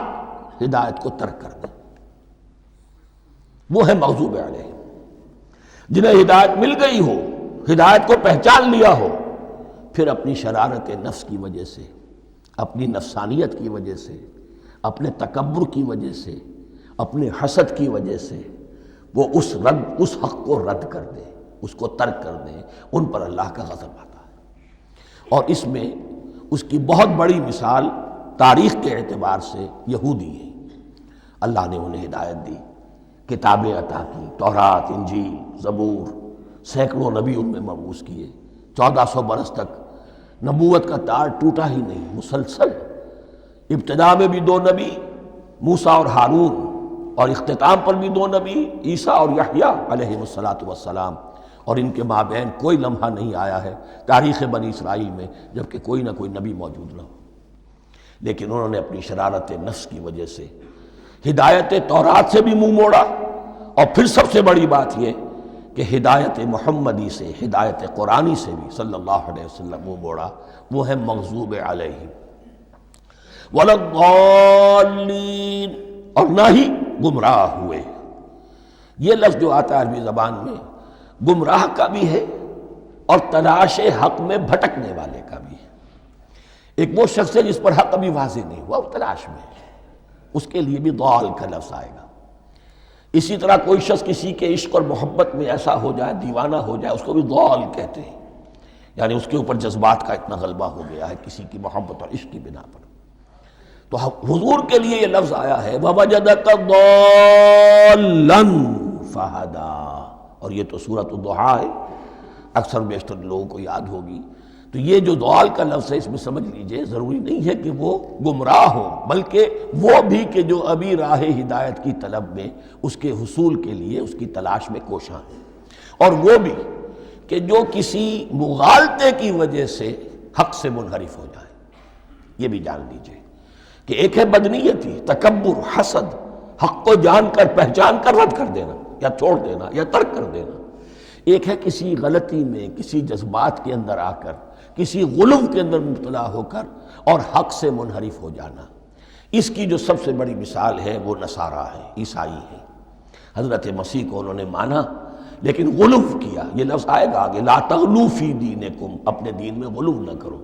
ہدایت کو ترک کر دیں، وہ ہے مغضوب علیہم۔ جنہیں ہدایت مل گئی ہو، ہدایت کو پہچان لیا ہو، پھر اپنی شرارت نفس کی وجہ سے، اپنی نفسانیت کی وجہ سے، اپنے تکبر کی وجہ سے، اپنے حسد کی وجہ سے وہ اس حق کو رد کر دیں، اس کو ترک کر دیں، ان پر اللہ کا غضب آتا ہے۔ اور اس میں اس کی بہت بڑی مثال تاریخ کے اعتبار سے یہودی ہے۔ اللہ نے انہیں ہدایت دی، کتابیں عطا کی، تورات، انجیل، زبور، سینکڑوں نبی ان میں مبعوث کیے، 1400 برس تک نبوت کا تار ٹوٹا ہی نہیں، مسلسل۔ ابتدا میں بھی 2 نبی، موسیٰ اور ہارون، اور اختتام پر بھی 2 نبی، عیسیٰ اور یحییٰ علیہ السلام، اور ان کے مابین کوئی لمحہ نہیں آیا ہے تاریخ بنی اسرائیل میں جبکہ کوئی نہ کوئی نبی موجود نہ ہو۔ لیکن انہوں نے اپنی شرارت نفس کی وجہ سے ہدایت تورات سے بھی منہ موڑا، اور پھر سب سے بڑی بات یہ کہ ہدایت محمدی سے، ہدایت قرآنی سے بھی صلی اللہ علیہ وسلم منہ موڑا، وہ ہے مغضوب علیہم ولا الضالین، اور نہ ہی گمراہ ہوئے۔ یہ لفظ جو آتا ہے عربی زبان میں گمراہ کا بھی ہے اور تلاش حق میں بھٹکنے والے کا بھی ہے۔ ایک وہ شخص ہے جس پر حق ابھی واضح نہیں ہوا، وہ تلاش میں ہے، اس کے لیے بھی ضال کا لفظ آئے گا۔ اسی طرح کوئی شخص کسی کے عشق اور محبت میں ایسا ہو جائے، دیوانہ ہو جائے، اس کو بھی ضال کہتے ہیں، یعنی اس کے اوپر جذبات کا اتنا غلبہ ہو گیا ہے کسی کی محبت اور عشق کی بنا پر۔ تو حضور کے لیے یہ لفظ آیا ہے وَوَجَدَكَ ضَالًّا فَهَدَىٰ، اور یہ تو سورۃ الضحیٰ ہے، اکثر بیشتر لوگوں کو یاد ہوگی۔ تو یہ جو ضال کا لفظ ہے اس میں سمجھ لیجئے ضروری نہیں ہے کہ وہ گمراہ ہو، بلکہ وہ بھی کہ جو ابھی راہ ہدایت کی طلب میں اس کے حصول کے لیے اس کی تلاش میں کوشاں ہیں، اور وہ بھی کہ جو کسی مغالطے کی وجہ سے حق سے منحرف ہو جائے۔ یہ بھی جان لیجئے کہ ایک ہے بدنیتی، تکبر، حسد، حق کو جان کر پہچان کر رد کر دینا یا چھوڑ دینا یا ترک کر دینا، ایک ہے کسی غلطی میں، کسی جذبات کے اندر آ کر، کسی غلو کے اندر مبتلا ہو کر اور حق سے منحرف ہو جانا۔ اس کی جو سب سے بڑی مثال ہے وہ نصارہ ہے، عیسائی ہے۔ حضرت مسیح کو انہوں نے مانا لیکن غلو کیا، یہ لفظ آئے گا آگے، لا تغلو فی دینکم، اپنے دین میں غلو نہ کرو۔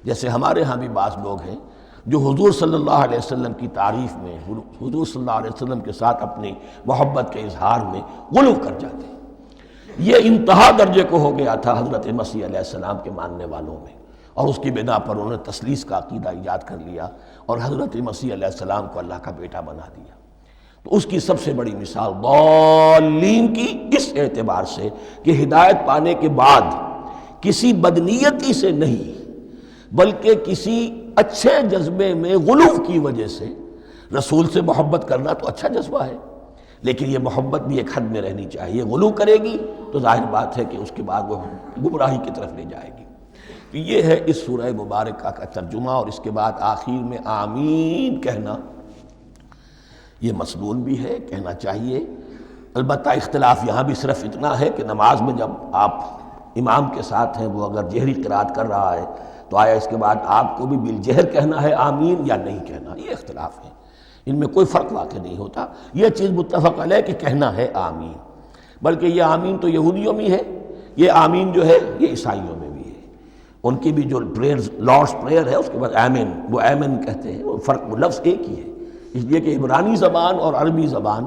جیسے ہمارے ہاں بھی بعض لوگ ہیں جو حضور صلی اللہ علیہ وسلم کی تعریف میں، حضور صلی اللہ علیہ وسلم کے ساتھ اپنی محبت کے اظہار میں غلو کر جاتے ہیں۔ یہ انتہا درجے کو ہو گیا تھا حضرت مسیح علیہ السلام کے ماننے والوں میں، اور اس کی بنا پر انہوں نے تثلیث کا عقیدہ ایجاد کر لیا اور حضرت مسیح علیہ السلام کو اللہ کا بیٹا بنا دیا۔ تو اس کی سب سے بڑی مثال ضالین کی اس اعتبار سے کہ ہدایت پانے کے بعد کسی بدنیتی سے نہیں بلکہ کسی اچھے جذبے میں غلو کی وجہ سے رسول سے محبت کرنا تو اچھا جذبہ ہے، لیکن یہ محبت بھی ایک حد میں رہنی چاہیے۔ غلو کرے گی تو ظاہر بات ہے کہ اس کے بعد وہ گمراہی کی طرف لے جائے گی۔ تو یہ ہے اس سورہ مبارکہ کا ترجمہ، اور اس کے بعد آخر میں آمین کہنا یہ مسنون بھی ہے، کہنا چاہیے۔ البتہ اختلاف یہاں بھی صرف اتنا ہے کہ نماز میں جب آپ امام کے ساتھ ہیں، وہ اگر جہری قرات کر رہا ہے تو آیا اس کے بعد آپ کو بھی بالجہر کہنا ہے آمین یا نہیں کہنا، یہ اختلاف ہے، ان میں کوئی فرق واقع نہیں ہوتا۔ یہ چیز متفق علیہ کہ کہنا ہے آمین، بلکہ یہ آمین تو یہودیوں میں ہے، یہ آمین جو ہے یہ عیسائیوں میں بھی ہے، ان کی بھی جو پریئر لارڈس پریئر ہے اس کے بعد آمین، وہ آمین کہتے ہیں، وہ فرق وہ لفظ ایک ہی ہے، اس لیے کہ عبرانی زبان اور عربی زبان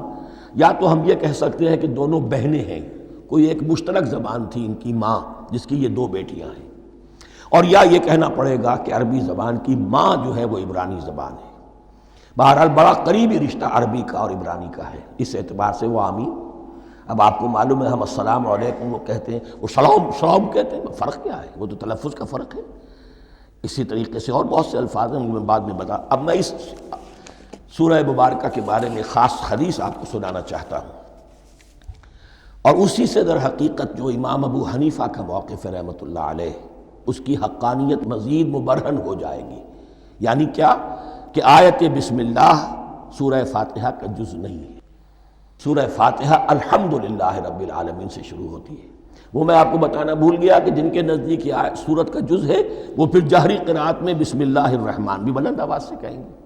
یا تو ہم یہ کہہ سکتے ہیں کہ دونوں بہنیں ہیں، کوئی ایک مشترک زبان تھی ان کی ماں جس کی یہ دو بیٹیاں ہیں، اور یا یہ کہنا پڑے گا کہ عربی زبان کی ماں جو ہے وہ عبرانی زبان ہے۔ بہرحال بڑا قریبی رشتہ عربی کا اور عبرانی کا ہے، اس اعتبار سے وہ آمین۔ اب آپ کو معلوم ہے ہم السلام علیکم وہ کہتے ہیں، وہ سلام کہتے ہیں، فرق کیا ہے؟ وہ تو تلفظ کا فرق ہے۔ اسی طریقے سے اور بہت سے الفاظ ہیں، میں بعد میں بتا۔ اب میں اس سورہ مبارکہ کے بارے میں خاص حدیث آپ کو سنانا چاہتا ہوں، اور اسی سے در حقیقت جو امام ابو حنیفہ کا موقف ہے رحمۃ اللہ علیہ، اس کی حقانیت مزید مبرہن ہو جائے گی۔ یعنی کیا کہ آیت بسم اللہ سورہ فاتحہ کا جز نہیں ہے، سورہ فاتحہ الحمدللہ رب العالمین سے شروع ہوتی ہے۔ وہ میں آپ کو بتانا بھول گیا کہ جن کے نزدیک یہ سورت کا جز ہے وہ پھر جہری قرات میں بسم اللہ الرحمن بھی بلند آواز سے کہیں گے،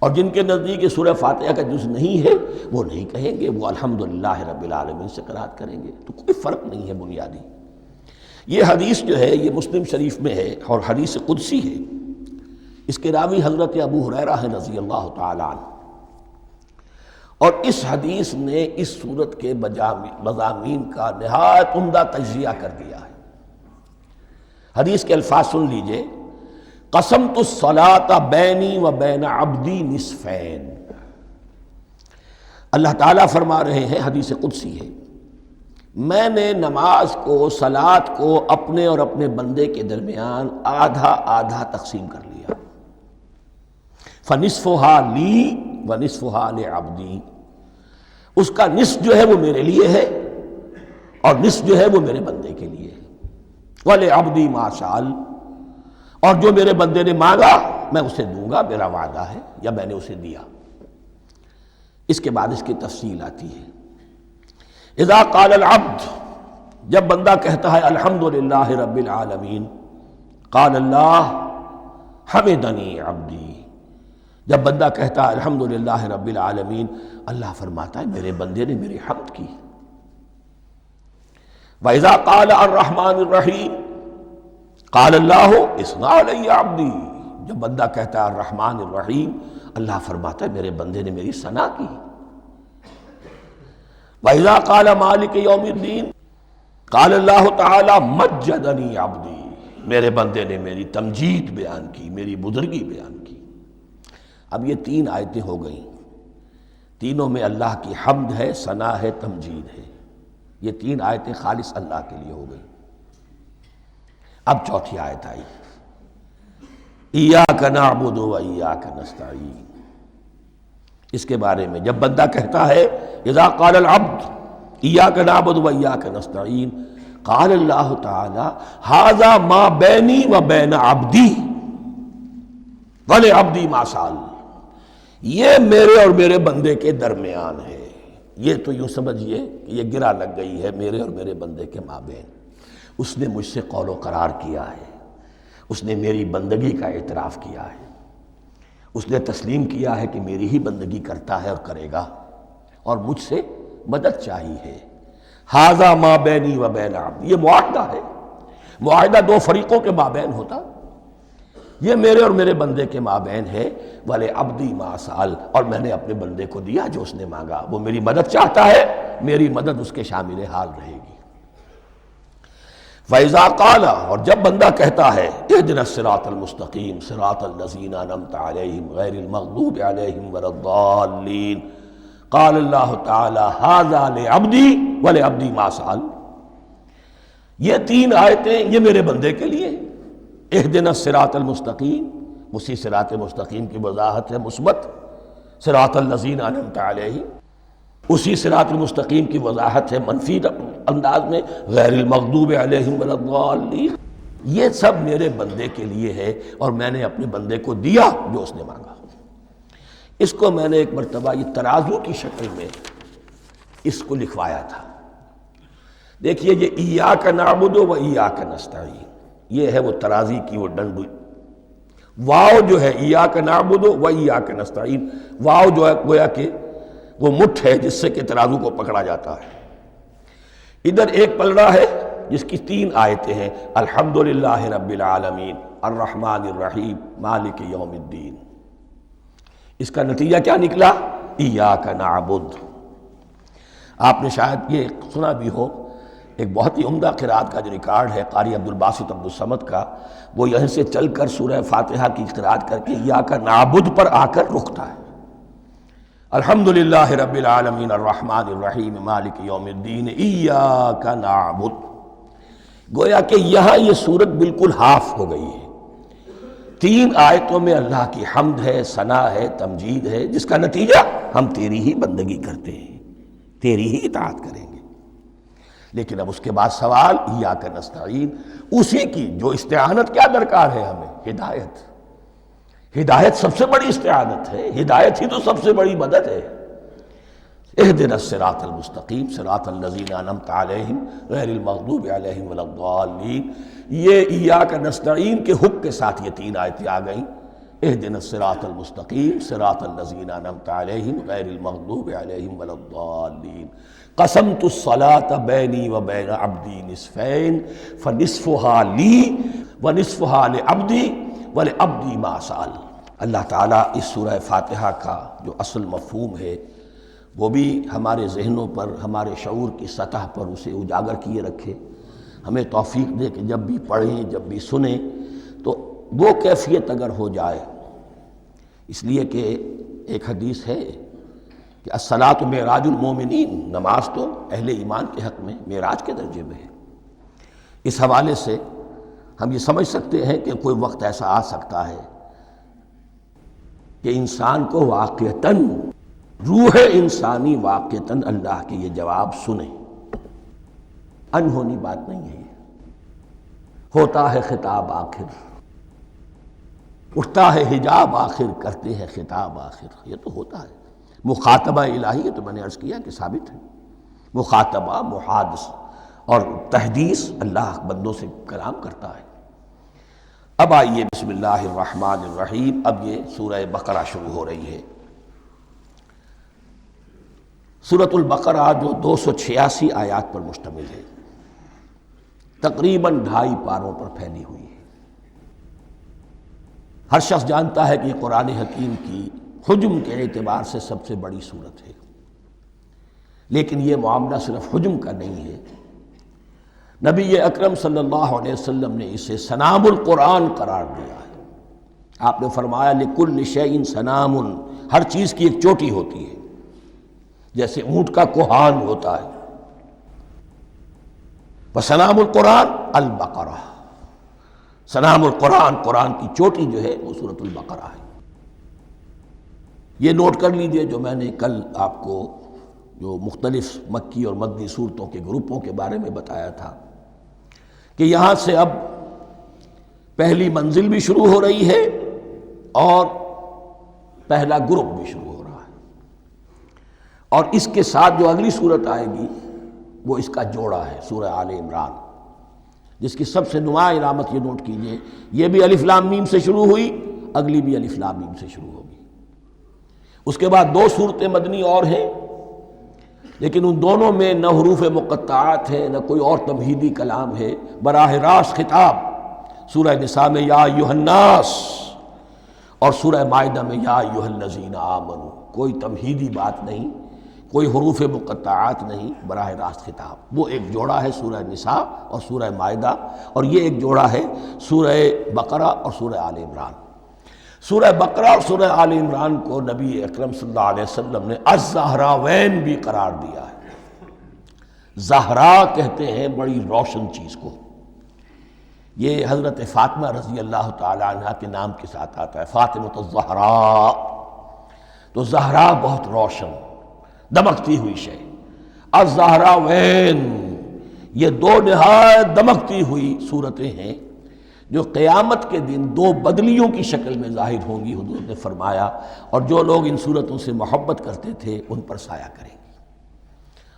اور جن کے نزدیک یہ سورہ فاتحہ کا جز نہیں ہے وہ نہیں کہیں گے، وہ الحمدللہ رب العالمین سے قرات کریں گے۔ تو کوئی فرق نہیں ہے بنیادی۔ یہ حدیث جو ہے یہ مسلم شریف میں ہے اور حدیث قدسی ہے، اس کے راوی حضرت ابو ہریرہ ہیں رضی اللہ تعالیٰ عنہ، اور اس حدیث نے اس سورت کے مضامین کا نہایت عمدہ تجزیہ کر دیا ہے۔ حدیث کے الفاظ سن لیجئے، قسمت الصلاۃ بینی و بین عبدی نصفین۔ اللہ تعالیٰ فرما رہے ہیں، حدیث قدسی ہے، میں نے نماز کو، صلاۃ کو اپنے اور اپنے بندے کے درمیان آدھا آدھا تقسیم کر لیا، فنصفها لی ونصفها لعبدی، اس کا نصف جو ہے وہ میرے لیے ہے اور نصف جو ہے وہ میرے بندے کے لیے ہے، وَلِعَبْدِي مَا سَأَلَ، اور جو میرے بندے نے مانگا میں اسے دوں گا، میرا وعدہ ہے یا میں نے اسے دیا۔ اس کے بعد اس کی تفصیل آتی ہے، اذا قال العبد، جب بندہ کہتا ہے الحمدللہ رب العالمین، قال اللہ حمدنی عبدی، جب بندہ کہتا ہے الحمدللہ رب العالمین، اللہ فرماتا ہے میرے بندے نے میری حمد کی۔ وَإِذَا قَالَ الرَّحْمَنِ الرَّحِيمِ قَالَ اللَّهُ اثْنَى عَلَيَّ عَبْدِي، جب بندہ کہتا ہے الرحمن الرحیم، اللہ فرماتا ہے میرے بندے نے میری ثنا کی۔ وَإِذَا قَالَ مَالِكِ يَوْمِ الدِّينِ قَالَ اللَّهُ تَعَالَى مَجَّدَنِي عَبْدِي، میرے بندے نے میری تمجید بیان کی، میری بزرگی بیان کی۔ اب یہ تین آیتیں ہو گئیں، تینوں میں اللہ کی حمد ہے، ثنا ہے، تمجید ہے، یہ تین آیتیں خالص اللہ کے لیے ہو گئیں۔ اب چوتھی آیت آئی، ایاک نعبد و ایاک نستعین، اس کے بارے میں جب بندہ کہتا ہے اذا قال العبد ایاک نعبد و ایاک نستعین، قال اللہ تعالی ھذا ما بینی و بین عبدی ولعبدی ما سأل، یہ میرے اور میرے بندے کے درمیان ہے۔ یہ تو یوں سمجھیے کہ یہ گرہ لگ گئی ہے میرے اور میرے بندے کے مابین، اس نے مجھ سے قول و قرار کیا ہے، اس نے میری بندگی کا اعتراف کیا ہے، اس نے تسلیم کیا ہے کہ میری ہی بندگی کرتا ہے اور کرے گا، اور مجھ سے مدد چاہیے ہے۔ ھذا ما بینی و بین عبدی، یہ معاہدہ ہے، معاہدہ دو فریقوں کے مابین ہوتا، یہ میرے اور میرے بندے کے مابین ہے۔ وَلِعَبْدِي مَا سَأَلَ، اور میں نے اپنے بندے کو دیا جو اس نے مانگا، وہ میری مدد چاہتا ہے، میری مدد اس کے شامل حال رہے گی۔ فَإِذَا قَالَ، اور جب بندہ کہتا ہے اهْدِنَا الصِّرَاطَ الْمُسْتَقِيمَ صِرَاطَ الَّذِينَ أَنْعَمْتَ عَلَيْهِمْ غَيْرِ الْمَغْضُوبِ عَلَيْهِمْ وَلَا الضَّالِّينَ قال اللہ تعالی هذا لعبدی ولعبدی ما سأل، یہ تین آیتیں یہ میرے بندے کے لیے اهدنا الصراط المستقیم، اسی صراط مستقیم کی وضاحت ہے مثبت، صراط الذین انعمت علیہم، اسی صراط المستقیم کی وضاحت ہے منفی انداز میں غیر المغضوب علیہم ولا الضالین۔ یہ سب میرے بندے کے لیے ہے اور میں نے اپنے بندے کو دیا جو اس نے مانگا۔ اس کو میں نے ایک مرتبہ یہ ترازو کی شکل میں اس کو لکھوایا تھا۔ دیکھیے یہ ایاک نعبد و ایاک نستعین، یہ ہے وہ ترازی کی وہ ڈنڈی، واو جو ہے ایاک نعبد و ایاک نستعین، واو جو ہے گویا کہ وہ مٹھ ہے جس سے کہ ترازو کو پکڑا جاتا ہے۔ ادھر ایک پلڑا ہے جس کی تین آیتیں ہیں، الحمدللہ رب العالمین الرحمن الرحیم مالک یوم الدین۔ اس کا نتیجہ کیا نکلا؟ ایاک نعبد۔ آپ نے شاید یہ سنا بھی ہو، ایک بہت ہی عمدہ قرات کا جو ریکارڈ ہے قاری عبدالباسط عبدالصمد کا، وہ یہیں سے چل کر سورہ فاتحہ کی قرات کر کے ایاک نعبد پر آ کر رکتا ہے۔ الحمدللہ رب العالمین الرحمن الرحیم مالک یوم الدین ایاک نعبد، گویا کہ یہاں یہ صورت بالکل ہاف ہو گئی ہے۔ تین آیتوں میں اللہ کی حمد ہے، ثنا ہے، تمجید ہے، جس کا نتیجہ ہم تیری ہی بندگی کرتے ہیں، تیری ہی اطاعت کریں گے۔ لیکن اب اس کے بعد سوال ایاک نستعین، اسی کی جو استعانت کیا درکار ہے ہمیں؟ ہدایت۔ ہدایت سب سے بڑی استعانت ہے، ہدایت ہی تو سب سے بڑی مدد ہے۔ اهدنا الصراط المستقیم صراط الذین انعمت علیہم غیر المغضوب علیہم ولا الضالین، یہ ایاک نستعین کے حق کے ساتھ یہ تین آیتیں آ گئیں، اهدنا الصراط المستقیم صراط الذین انعمت علیہم غیر المغضوب علیہم ولا الضالین، قسمت الصلاة بینی و بین عبدی نصفین فنصفها لی ونصفها لعبدی ولعبدی ما سأل۔ اللہ تعالیٰ اس سورہ فاتحہ کا جو اصل مفہوم ہے وہ بھی ہمارے ذہنوں پر، ہمارے شعور کی سطح پر اسے اجاگر کیے رکھے، ہمیں توفیق دے کہ جب بھی پڑھیں، جب بھی سنیں تو وہ کیفیت اگر ہو جائے، اس لیے کہ ایک حدیث ہے کہ الصلاۃ معراج المومنین، نماز تو اہل ایمان کے حق میں معراج کے درجے میں ہے۔ اس حوالے سے ہم یہ سمجھ سکتے ہیں کہ کوئی وقت ایسا آ سکتا ہے کہ انسان کو واقعتاً، روح انسانی واقعتاً اللہ کے یہ جواب سنے، انہونی بات نہیں ہے۔ ہوتا ہے خطاب آخر، اٹھتا ہے حجاب آخر، کرتے ہیں خطاب آخر، یہ تو ہوتا ہے۔ مخاطبہ الہی، یہ تو میں نے عرض کیا کہ ثابت ہے، مخاطبہ، محادث اور تحدیث اللہ بندوں سے کلام کرتا ہے۔ اب آئیے بسم اللہ الرحمن الرحیم، اب یہ سورہ بقرہ شروع ہو رہی ہے۔ سورۃ البقرہ جو 286 آیات پر مشتمل ہے، تقریباً 2.5 پاروں پر پھیلی ہوئی ہے۔ ہر شخص جانتا ہے کہ یہ قرآن حکیم کی حجم کے اعتبار سے سب سے بڑی سورت ہے، لیکن یہ معاملہ صرف حجم کا نہیں ہے۔ نبی اکرم صلی اللہ علیہ وسلم نے اسے سنام القرآن قرار دیا ہے۔ آپ نے فرمایا لکل شیء سنام، ہر چیز کی ایک چوٹی ہوتی ہے، جیسے اونٹ کا کوہان ہوتا ہے۔ وسنام القرآن البقرہ، سنام القرآن، قرآن کی چوٹی جو ہے وہ سورۃ البقرہ ہے۔ یہ نوٹ کر لیجئے جو میں نے کل آپ کو جو مختلف مکی اور مدنی صورتوں کے گروپوں کے بارے میں بتایا تھا کہ یہاں سے اب پہلی منزل بھی شروع ہو رہی ہے اور پہلا گروپ بھی شروع ہو رہا ہے، اور اس کے ساتھ جو اگلی صورت آئے گی وہ اس کا جوڑا ہے، سورہ آل عمران، جس کی سب سے نمایاں علامت یہ نوٹ کیجئے، یہ بھی الف لام میم سے شروع ہوئی، اگلی بھی الف لام میم سے شروع ہوگی۔ اس کے بعد 2 صورتیں مدنی اور ہیں، لیکن ان دونوں میں نہ حروف مقطعات ہے، نہ کوئی اور تمہیدی کلام ہے، براہ راست خطاب سورہ نساء میں یا ایھا الناس اور سورہ مائدہ میں یا ایھا الذین آمنوا، کوئی تمہیدی بات نہیں، کوئی حروف مقطعات نہیں، براہ راست خطاب۔ وہ ایک جوڑا ہے سورہ نساء اور سورہ مائدہ، اور یہ ایک جوڑا ہے سورہ بقرہ اور سورہ آل عمران۔ سورہ بقرہ اور سورہ آل عمران کو نبی اکرم صلی اللہ علیہ وسلم نے الزہراوین بھی قرار دیا ہے۔ زہرا کہتے ہیں بڑی روشن چیز کو۔ یہ حضرت فاطمہ رضی اللہ تعالی عنہ کے نام کے ساتھ آتا ہے، فاطمۃ الزہراء۔ تو زہرا بہت روشن، دمکتی ہوئی شے۔ الزہراوین، یہ دو نہایت دمکتی ہوئی صورتیں ہیں جو قیامت کے دن دو بدلیوں کی شکل میں ظاہر ہوں گی، حضور نے فرمایا، اور جو لوگ ان صورتوں سے محبت کرتے تھے ان پر سایہ کریں گی۔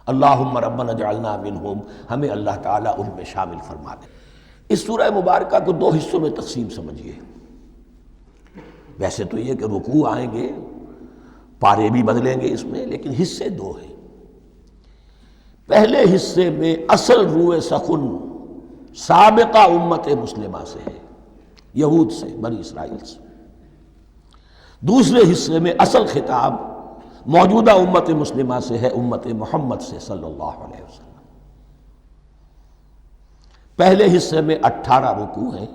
اللہم ربنا اجعلنا منہم، ہمیں اللہ تعالیٰ ان میں شامل فرما دے۔ اس سورہ مبارکہ کو دو حصوں میں تقسیم سمجھیے۔ ویسے تو یہ کہ رکوع آئیں گے، پارے بھی بدلیں گے اس میں، لیکن حصے دو ہیں۔ پہلے حصے میں اصل روئے سخن سابقہ امت مسلمہ سے ہے، یہود سے، بنی اسرائیل سے۔ دوسرے حصے میں اصل خطاب موجودہ امت مسلمہ سے ہے، امت محمد سے صلی اللہ علیہ وسلم۔ پہلے حصے میں 18 رکوع ہیں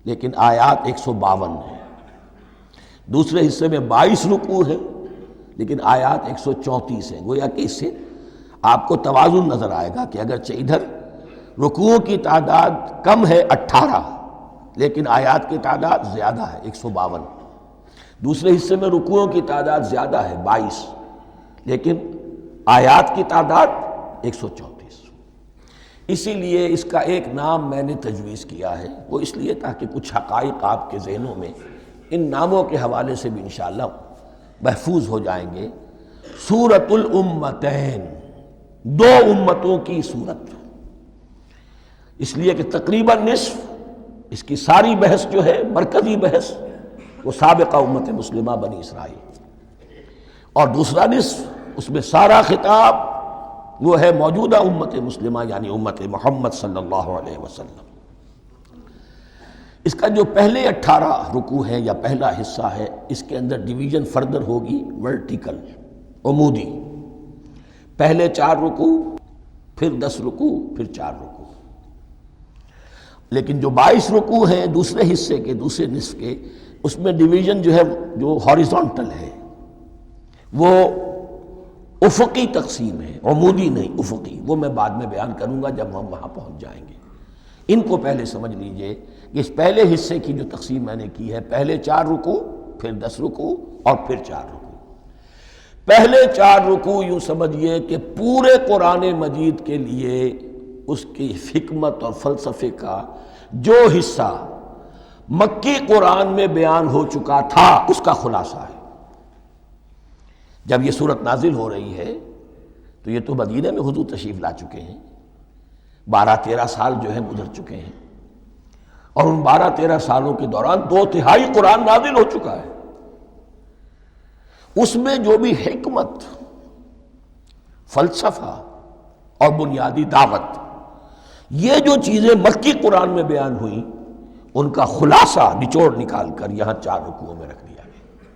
لیکن آیات 152 ہیں۔ دوسرے حصے میں 22 رکوع ہیں لیکن آیات 134 ہیں۔ گویا کہ اس سے آپ کو توازن نظر آئے گا کہ اگرچہ ادھر رکوع کی تعداد کم ہے 18 لیکن آیات کی تعداد زیادہ ہے 152۔ دوسرے حصے میں رکوعوں کی تعداد زیادہ ہے 22 لیکن آیات کی تعداد 134۔ اسی لیے اس کا ایک نام میں نے تجویز کیا ہے، وہ اس لیے تاکہ کچھ حقائق آپ کے ذہنوں میں ان ناموں کے حوالے سے بھی انشاءاللہ محفوظ ہو جائیں گے۔ سورۃ الامتین، دو امتوں کی صورت، اس لیے کہ تقریباً نصف اس کی ساری بحث جو ہے، مرکزی بحث، وہ سابقہ امت مسلمہ بنی اسرائیل، اور دوسرا نصف اس میں سارا خطاب وہ ہے موجودہ امت مسلمہ یعنی امت محمد صلی اللہ علیہ وسلم۔ اس کا جو پہلے 18 رکوع ہے یا پہلا حصہ ہے، اس کے اندر ڈویژن فردر ہوگی ورٹیکل، عمودی۔ پہلے 4 رکوع، پھر 10 رکوع، پھر 4 رکوع۔ لیکن جو 22 رکوع ہیں دوسرے حصے کے، دوسرے نصف کے، اس میں ڈویژن جو ہے جو ہاریزونٹل ہے، وہ افقی تقسیم ہے، عمودی نہیں، افقی۔ وہ میں بعد میں بیان کروں گا جب ہم وہاں پہنچ جائیں گے۔ ان کو پہلے سمجھ لیجئے کہ اس پہلے حصے کی جو تقسیم میں نے کی ہے، پہلے 4 رکوع، پھر 10 رکوع اور پھر 4 رکوع۔ پہلے 4 رکوع یوں سمجھیے کہ پورے قرآن مجید کے لیے اس کی حکمت اور فلسفے کا جو حصہ مکی قرآن میں بیان ہو چکا تھا اس کا خلاصہ ہے۔ جب یہ صورت نازل ہو رہی ہے تو یہ تو مدینہ میں حضور تشریف لا چکے ہیں، 12-13 سال جو ہیں گزر چکے ہیں، اور ان 12-13 سالوں کے دوران 2/3 قرآن نازل ہو چکا ہے۔ اس میں جو بھی حکمت، فلسفہ اور بنیادی دعوت، یہ جو چیزیں مکی قرآن میں بیان ہوئیں، ان کا خلاصہ نچوڑ نکال کر یہاں 4 رکوعوں میں رکھ دیا گیا۔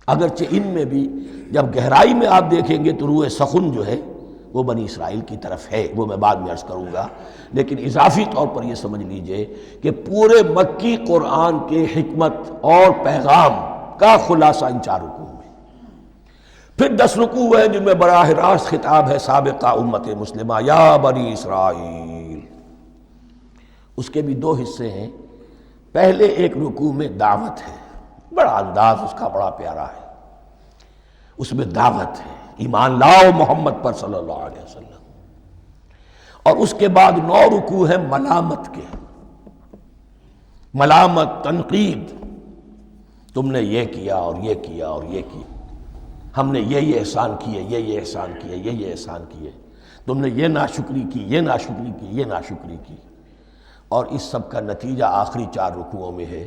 اگرچہ ان میں بھی جب گہرائی میں آپ دیکھیں گے تو روح سخن جو ہے وہ بنی اسرائیل کی طرف ہے، وہ میں بعد میں عرض کروں گا، لیکن اضافی طور پر یہ سمجھ لیجئے کہ پورے مکی قرآن کے حکمت اور پیغام کا خلاصہ ان 4 رکوعوں میں۔ پھر 10 رکوع ہیں جن میں براہ راست خطاب ہے سابقہ امت مسلمہ، یا بنی اسرائیل۔ اس کے بھی 2 حصے ہیں۔ پہلے ایک رکوع میں دعوت ہے، بڑا انداز اس کا بڑا پیارا ہے، اس میں دعوت ہے، ایمان لاؤ محمد پر صلی اللہ علیہ وسلم۔ اور اس کے بعد 9 رکوع ہیں ملامت کے، ملامت، تنقید، تم نے یہ کیا اور یہ کیا اور یہ کیا، ہم نے یہ احسان کیے، یہ احسان کیے، یہ احسان کیے، تم نے یہ ناشکری کی، یہ ناشکری کی، یہ ناشکری کی۔ اور اس سب کا نتیجہ آخری 4 رکوعوں میں ہے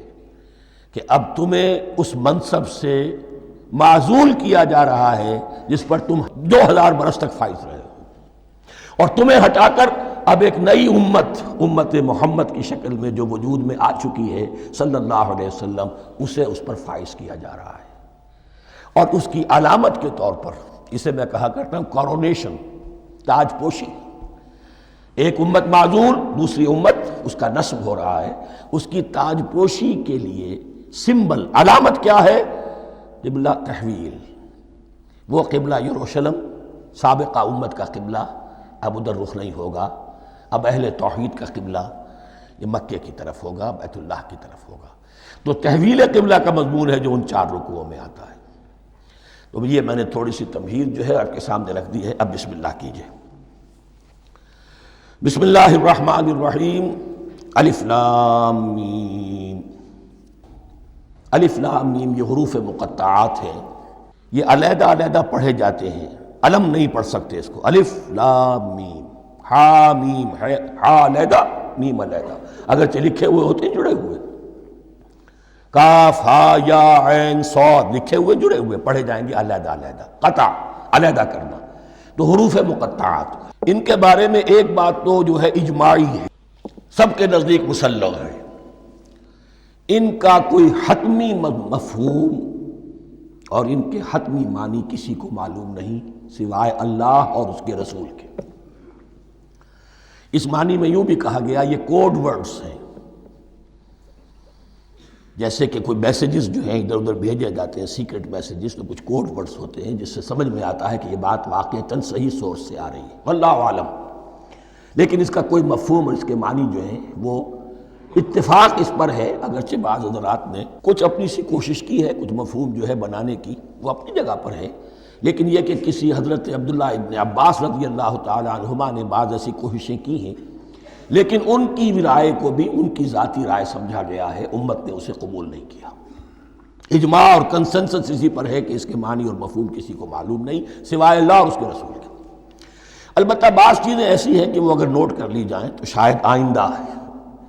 کہ اب تمہیں اس منصب سے معزول کیا جا رہا ہے جس پر تم 2000 برس تک فائز رہے ہو، اور تمہیں ہٹا کر اب ایک نئی امت محمد کی شکل میں جو وجود میں آ چکی ہے صلی اللہ علیہ وسلم، اسے اس پر فائز کیا جا رہا ہے۔ اور اس کی علامت کے طور پر اسے میں کہا کرتا ہوں کورونیشن، تاج پوشی۔ ایک امت معذور، دوسری امت اس کا نسب ہو رہا ہے، اس کی تاج پوشی کے لیے سمبل، علامت کیا ہے؟ قبلہ تحویل۔ وہ قبلہ یروشلم سابقہ امت کا قبلہ اب ادھر رخ نہیں ہوگا، اب اہل توحید کا قبلہ یہ مکے کی طرف ہوگا، بیت اللہ کی طرف ہوگا۔ تو تحویل قبلہ کا مضمون ہے جو ان 4 رکوعوں میں آتا ہے۔ تو یہ میں نے تھوڑی سی تمہید جو ہے آپ کے سامنے رکھ دی ہے۔ اب بسم اللہ کیجئے۔ بسم اللہ الرحمن الرحیم۔ الف لام میم۔ الف لام میم یہ حروف مقطعات ہیں، یہ علیحدہ علیحدہ پڑھے جاتے ہیں، علم نہیں پڑھ سکتے اس کو۔ الف لام میم، ہا میم ہے، ہا علیحدہ میم علیحدہ، اگرچہ لکھے ہوئے ہوتے ہیں جڑے ہوئے، کاف ہا یا عین صاد لکھے ہوئے جڑے ہوئے، پڑھے جائیں گے علیحدہ علیحدہ، قطع علیحدہ کرنا۔ تو حروف مقطعات ان کے بارے میں ایک بات تو جو ہے اجماعی ہے، سب کے نزدیک مسلم ہے، ان کا کوئی حتمی مفہوم اور ان کے حتمی معنی کسی کو معلوم نہیں سوائے اللہ اور اس کے رسول کے۔ اس معنی میں یوں بھی کہا گیا یہ کوڈ ورڈز ہیں، جیسے کہ کوئی میسیجز جو ہیں ادھر ادھر بھیجے جاتے ہیں، سیکرٹ میسیجز، تو کچھ کوڈ ورڈز ہوتے ہیں جس سے سمجھ میں آتا ہے کہ یہ بات واقعتاً صحیح سورس سے آ رہی ہے، واللہ عالم۔ لیکن اس کا کوئی مفہوم اور اس کے معنی جو ہیں وہ اتفاق اس پر ہے، اگرچہ بعض حضرات نے کچھ اپنی سی کوشش کی ہے، کچھ مفہوم جو ہے بنانے کی، وہ اپنی جگہ پر ہے، لیکن یہ کہ کسی حضرت عبداللہ ابن عباس رضی اللہ تعالی عنہما نے بعض ایسی کوششیں کی ہیں، لیکن ان کی رائے کو بھی ان کی ذاتی رائے سمجھا گیا ہے، امت نے اسے قبول نہیں کیا۔ اجماع اور کنسنسس اسی پر ہے کہ اس کے معنی اور مفہوم کسی کو معلوم نہیں سوائے اللہ اور اس کے رسول کے۔ البتہ بعض چیزیں ایسی ہیں کہ وہ اگر نوٹ کر لی جائیں تو شاید آئندہ ہے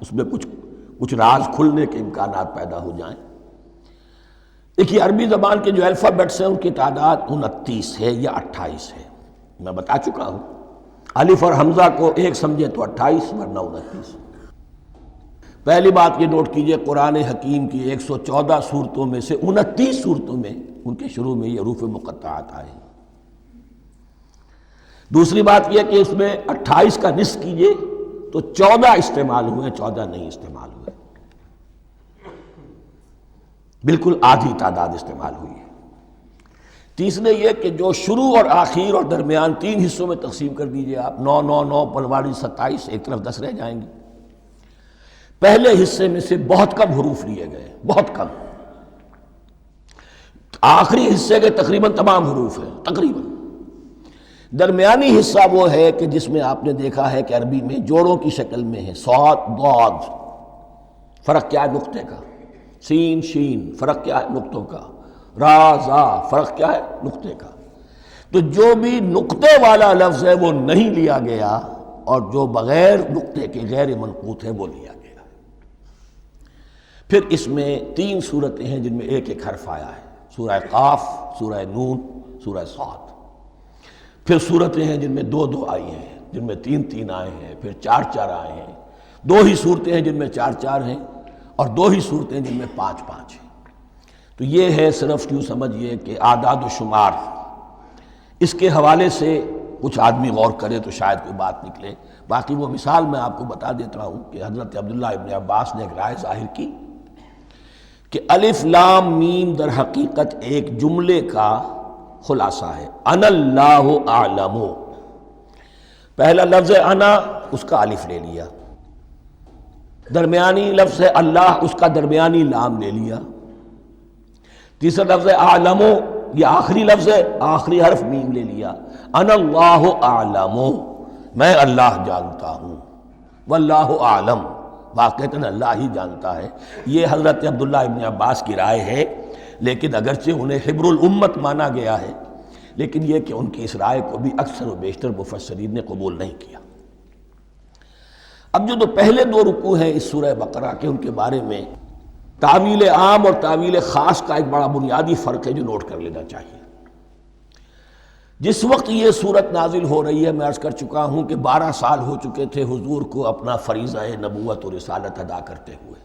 اس میں کچھ راز کھلنے کے امکانات پیدا ہو جائیں۔ دیکھیے عربی زبان کے جو الفابیٹس ہیں ان کی تعداد 29 ہے یا 28 ہے، میں بتا چکا ہوں۔ الف اور حمزہ کو ایک سمجھے تو 28 ورنہ 29۔ پہلی بات یہ نوٹ کیجئے قرآن حکیم کی 114 سورتوں میں سے 29 سورتوں میں ان کے شروع میں یہ حروف مقطعات آئے ہیں۔ دوسری بات یہ کہ اس میں 28 کا نصف کیجئے تو 14 استعمال ہوئے، 14 نہیں استعمال ہوئے، بالکل آدھی تعداد استعمال ہوئی ہے۔ تیسرے یہ کہ جو شروع اور آخر اور درمیان 3 حصوں میں تقسیم کر دیجئے آپ، 9 9 9 پنواڑی 27، ایک طرف 10 رہ جائیں گی۔ پہلے حصے میں سے بہت کم حروف لیے گئے، بہت کم، آخری حصے کے تقریباً تمام حروف ہیں تقریباً۔ درمیانی حصہ وہ ہے کہ جس میں آپ نے دیکھا ہے کہ عربی میں جوڑوں کی شکل میں ہے، صاد ضاد، فرق کیا ہے نقطے کا، سین شین فرق کیا ہے نقطوں کا، را زا فرق کیا ہے نقطے کا۔ تو جو بھی نقطے والا لفظ ہے وہ نہیں لیا گیا، اور جو بغیر نقطے کے غیر منقوط ہے وہ لیا گیا۔ پھر اس میں 3 صورتیں ہیں جن میں ایک ایک حرف آیا ہے، سورہ قاف، سورہ نون، سورہ صاد۔ پھر صورتیں ہیں جن میں 2 2 آئی ہیں، جن میں 3 3 آئے ہیں، پھر 4 4 آئے ہیں، 2 ہی صورتیں ہیں جن میں 4 4 ہیں، اور 2 ہی صورتیں جن میں 5 5 ہیں۔ تو یہ ہے صرف یوں سمجھیے کہ اعداد و شمار۔ اس کے حوالے سے کچھ آدمی غور کرے تو شاید کوئی بات نکلے۔ باقی وہ مثال میں آپ کو بتا دیتا ہوں کہ حضرت عبداللہ ابن عباس نے ایک رائے ظاہر کی کہ الف لام میم در حقیقت ایک جملے کا خلاصہ ہے، انا اللہ اعلم۔ پہلا لفظ ہے انا، اس کا الف لے لیا، درمیانی لفظ ہے اللہ، اس کا درمیانی لام لے لیا، تیسرا لفظ ہے اعلم، یہ آخری لفظ ہے، آخری حرف میم لے لیا، انا اللہ اعلم، میں اللہ جانتا ہوں، واللہ اعلم، واقعتاً اللہ ہی جانتا ہے۔ یہ حضرت عبداللہ ابن عباس کی رائے ہے، لیکن اگرچہ انہیں حبر الامت مانا گیا ہے، لیکن یہ کہ ان کی اس رائے کو بھی اکثر و بیشتر مفسرین نے قبول نہیں کیا۔ اب جو پہلے 2 رکوع ہیں اس سورہ بقرہ کے، ان کے بارے میں تعویل عام اور تعویل خاص کا ایک بڑا بنیادی فرق ہے جو نوٹ کر لینا چاہیے۔ جس وقت یہ صورت نازل ہو رہی ہے، میں عرض کر چکا ہوں کہ 12 سال ہو چکے تھے حضور کو اپنا فریضہ نبوت و رسالت ادا کرتے ہوئے۔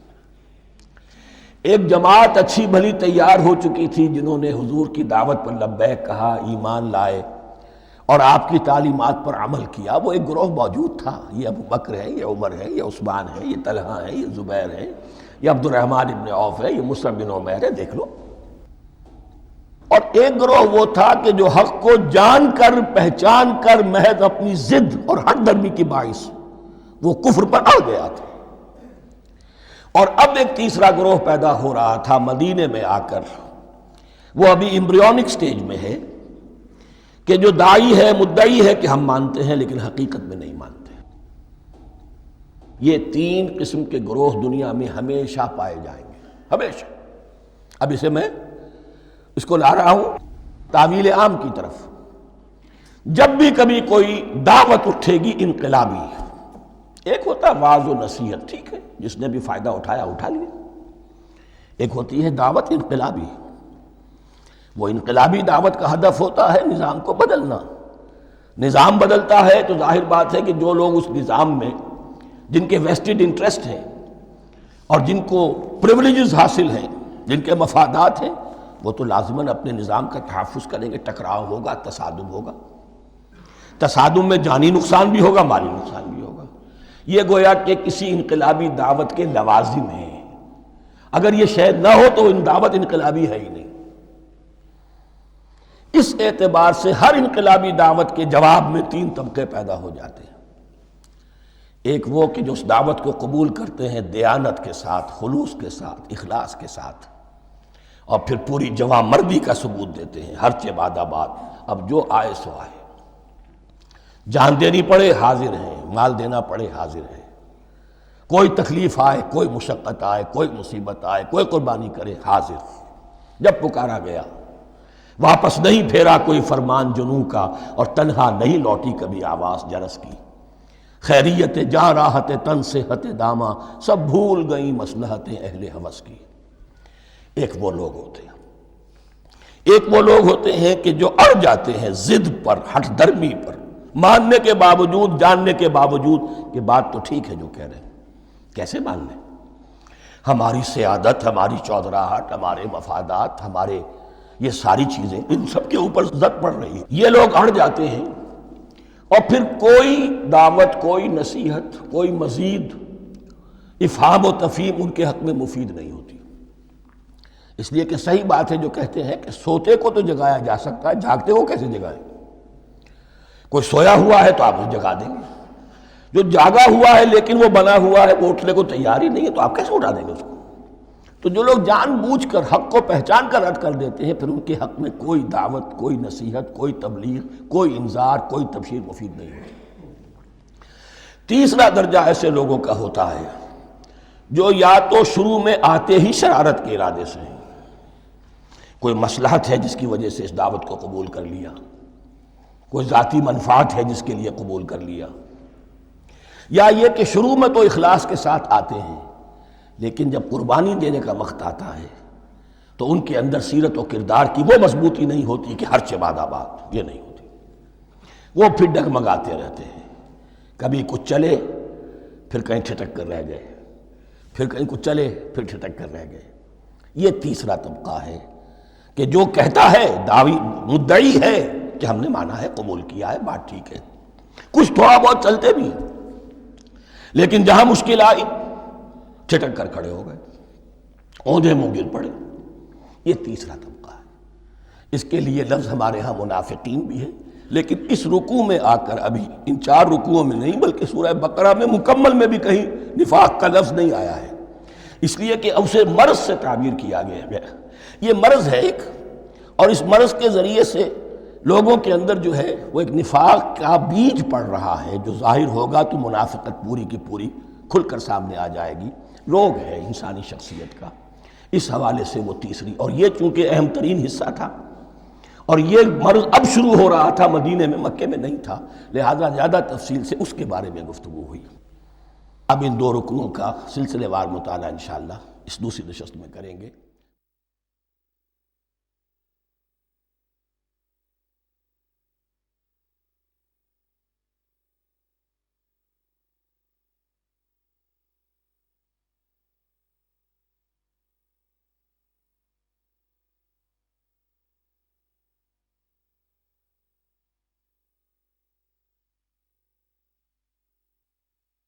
ایک جماعت اچھی بھلی تیار ہو چکی تھی جنہوں نے حضور کی دعوت پر لبیک کہا، ایمان لائے اور آپ کی تعلیمات پر عمل کیا۔ وہ ایک گروہ موجود تھا، یہ ابو بکر ہے، یہ عمر ہے، یہ عثمان ہے، یہ طلحہ ہے، یہ زبیر ہے، یہ عبد الرحمن ابن عوف ہے، یہ مصعب بن عمیر ہے، دیکھ لو۔ اور ایک گروہ وہ تھا کہ جو حق کو جان کر پہچان کر محض اپنی ضد اور ہٹ درمی کی باعث وہ کفر پر اڑ گیا تھا۔ اور اب ایک تیسرا گروہ پیدا ہو رہا تھا مدینے میں آ کر، وہ ابھی ایمبریونک سٹیج میں ہے، کہ جو داعی ہے، مدعی ہے کہ ہم مانتے ہیں لیکن حقیقت میں نہیں مانتے۔ یہ تین قسم کے گروہ دنیا میں ہمیشہ پائے جائیں گے، ہمیشہ۔ اب اس کو لا رہا ہوں تعویل عام کی طرف۔ جب بھی کبھی کوئی دعوت اٹھے گی انقلابی، ایک ہوتا ہے وعظ و نصیحت، ٹھیک ہے، جس نے بھی فائدہ اٹھایا اٹھا لیا۔ ایک ہوتی ہے دعوت انقلابی، وہ انقلابی دعوت کا ہدف ہوتا ہے نظام کو بدلنا۔ نظام بدلتا ہے تو ظاہر بات ہے کہ جو لوگ اس نظام میں جن کے ویسٹڈ انٹرسٹ ہیں اور جن کو پریولیجز حاصل ہیں، جن کے مفادات ہیں، وہ تو لازماً اپنے نظام کا تحفظ کریں گے۔ ٹکراؤ ہوگا، تصادم ہوگا، تصادم میں جانی نقصان بھی ہوگا، مالی نقصان بھی ہوگا۔ یہ گویا کہ کسی انقلابی دعوت کے لوازم ہیں۔ اگر یہ شے نہ ہو تو دعوت انقلابی ہے ہی نہیں۔ اس اعتبار سے ہر انقلابی دعوت کے جواب میں تین طبقے پیدا ہو جاتے ہیں۔ ایک وہ کہ جو اس دعوت کو قبول کرتے ہیں دیانت کے ساتھ، خلوص کے ساتھ، اخلاص کے ساتھ، اور پھر پوری جواں مردی کا ثبوت دیتے ہیں، ہر چہ بعد آباد، اب جو آئے سو آئے، جان دینی پڑے حاضر ہیں، مال دینا پڑے حاضر ہیں، کوئی تکلیف آئے، کوئی مشقت آئے، کوئی مصیبت آئے، کوئی قربانی کرے، حاضر۔ جب پکارا گیا واپس نہیں پھیرا کوئی فرمان جنوں کا، اور تنہا نہیں لوٹی کبھی آواز جرس کی۔ خیریت جاں راحت تن صحت داماں، سب بھول گئیں مصلحتیں اہل ہوس کی۔ ایک وہ لوگ ہوتے ہیں، ایک وہ لوگ ہوتے ہیں کہ جو اڑ جاتے ہیں ضد پر، ہٹ درمی پر، ماننے کے باوجود، جاننے کے باوجود کہ بات تو ٹھیک ہے جو کہہ رہے ہیں، کیسے مان لیں؟ ہماری سیادت، ہماری چودراہٹ، ہمارے مفادات، ہمارے یہ ساری چیزیں، ان سب کے اوپر زد پڑ رہی ہے۔ یہ لوگ اڑ جاتے ہیں، اور پھر کوئی دعوت، کوئی نصیحت، کوئی مزید افہام و تفہیم ان کے حق میں مفید نہیں ہوتی۔ اس لیے کہ صحیح بات ہے جو کہتے ہیں کہ سوتے کو تو جگایا جا سکتا ہے، جاگتے کو کیسے جگائیں؟ کوئی سویا ہوا ہے تو آپ اسے جگا دیں گے، جو جاگا ہوا ہے لیکن وہ بنا ہوا ہے، وہ اٹھنے کو تیار ہی نہیں ہے، تو آپ کیسے اٹھا دیں گے اس کو؟ تو جو لوگ جان بوجھ کر حق کو پہچان کر رد کر دیتے ہیں، پھر ان کے حق میں کوئی دعوت، کوئی نصیحت، کوئی تبلیغ، کوئی انذار، کوئی تبشیر مفید نہیں ہوتی۔ تیسرا درجہ ایسے لوگوں کا ہوتا ہے جو یا تو شروع میں آتے ہی شرارت کے ارادے سے، کوئی مصلحت ہے جس کی وجہ سے اس دعوت کو قبول کر لیا، کوئی ذاتی منفعت ہے جس کے لیے قبول کر لیا، یا یہ کہ شروع میں تو اخلاص کے ساتھ آتے ہیں لیکن جب قربانی دینے کا وقت آتا ہے تو ان کے اندر سیرت و کردار کی وہ مضبوطی نہیں ہوتی کہ ہر چہ بعد آباد، یہ نہیں ہوتی۔ وہ پھر ڈگمگاتے رہتے ہیں، کبھی کچھ چلے پھر کہیں ٹھٹک کر رہ گئے، پھر کہیں کچھ چلے پھر ٹھٹک کر رہ گئے۔ یہ تیسرا طبقہ ہے کہ جو کہتا ہے، دعوی مدعی ہے کہ ہم نے مانا ہے، قبول کیا ہے، بات ٹھیک ہے، کچھ تھوڑا بہت چلتے بھی ہیں، لیکن جہاں مشکل آئی ٹھٹک کر کھڑے ہو گئے، اوندھے منہ گر پڑے۔ یہ تیسرا طبقہ ہے۔ اس کے لیے لفظ ہمارے ہاں منافقین بھی ہے، لیکن اس رکوع میں آ کر، ابھی ان 4 رکوعوں میں نہیں بلکہ سورہ بقرہ میں مکمل میں بھی کہیں نفاق کا لفظ نہیں آیا ہے، اس لیے کہ اسے مرض سے تعبیر کیا گیا۔ یہ مرض ہے ایک، اور اس مرض کے ذریعے سے لوگوں کے اندر جو ہے وہ ایک نفاق کا بیج پڑ رہا ہے، جو ظاہر ہوگا تو منافقت پوری کی پوری کھل کر سامنے آ جائے گی۔ روگ ہے انسانی شخصیت کا، اس حوالے سے وہ تیسری، اور یہ چونکہ اہم ترین حصہ تھا، اور یہ مرض اب شروع ہو رہا تھا، مدینے میں، مکے میں نہیں تھا، لہذا زیادہ تفصیل سے اس کے بارے میں گفتگو ہوئی۔ اب ان 2 رکنوں کا سلسلے وار مطالعہ انشاءاللہ اس دوسری نشست میں کریں گے۔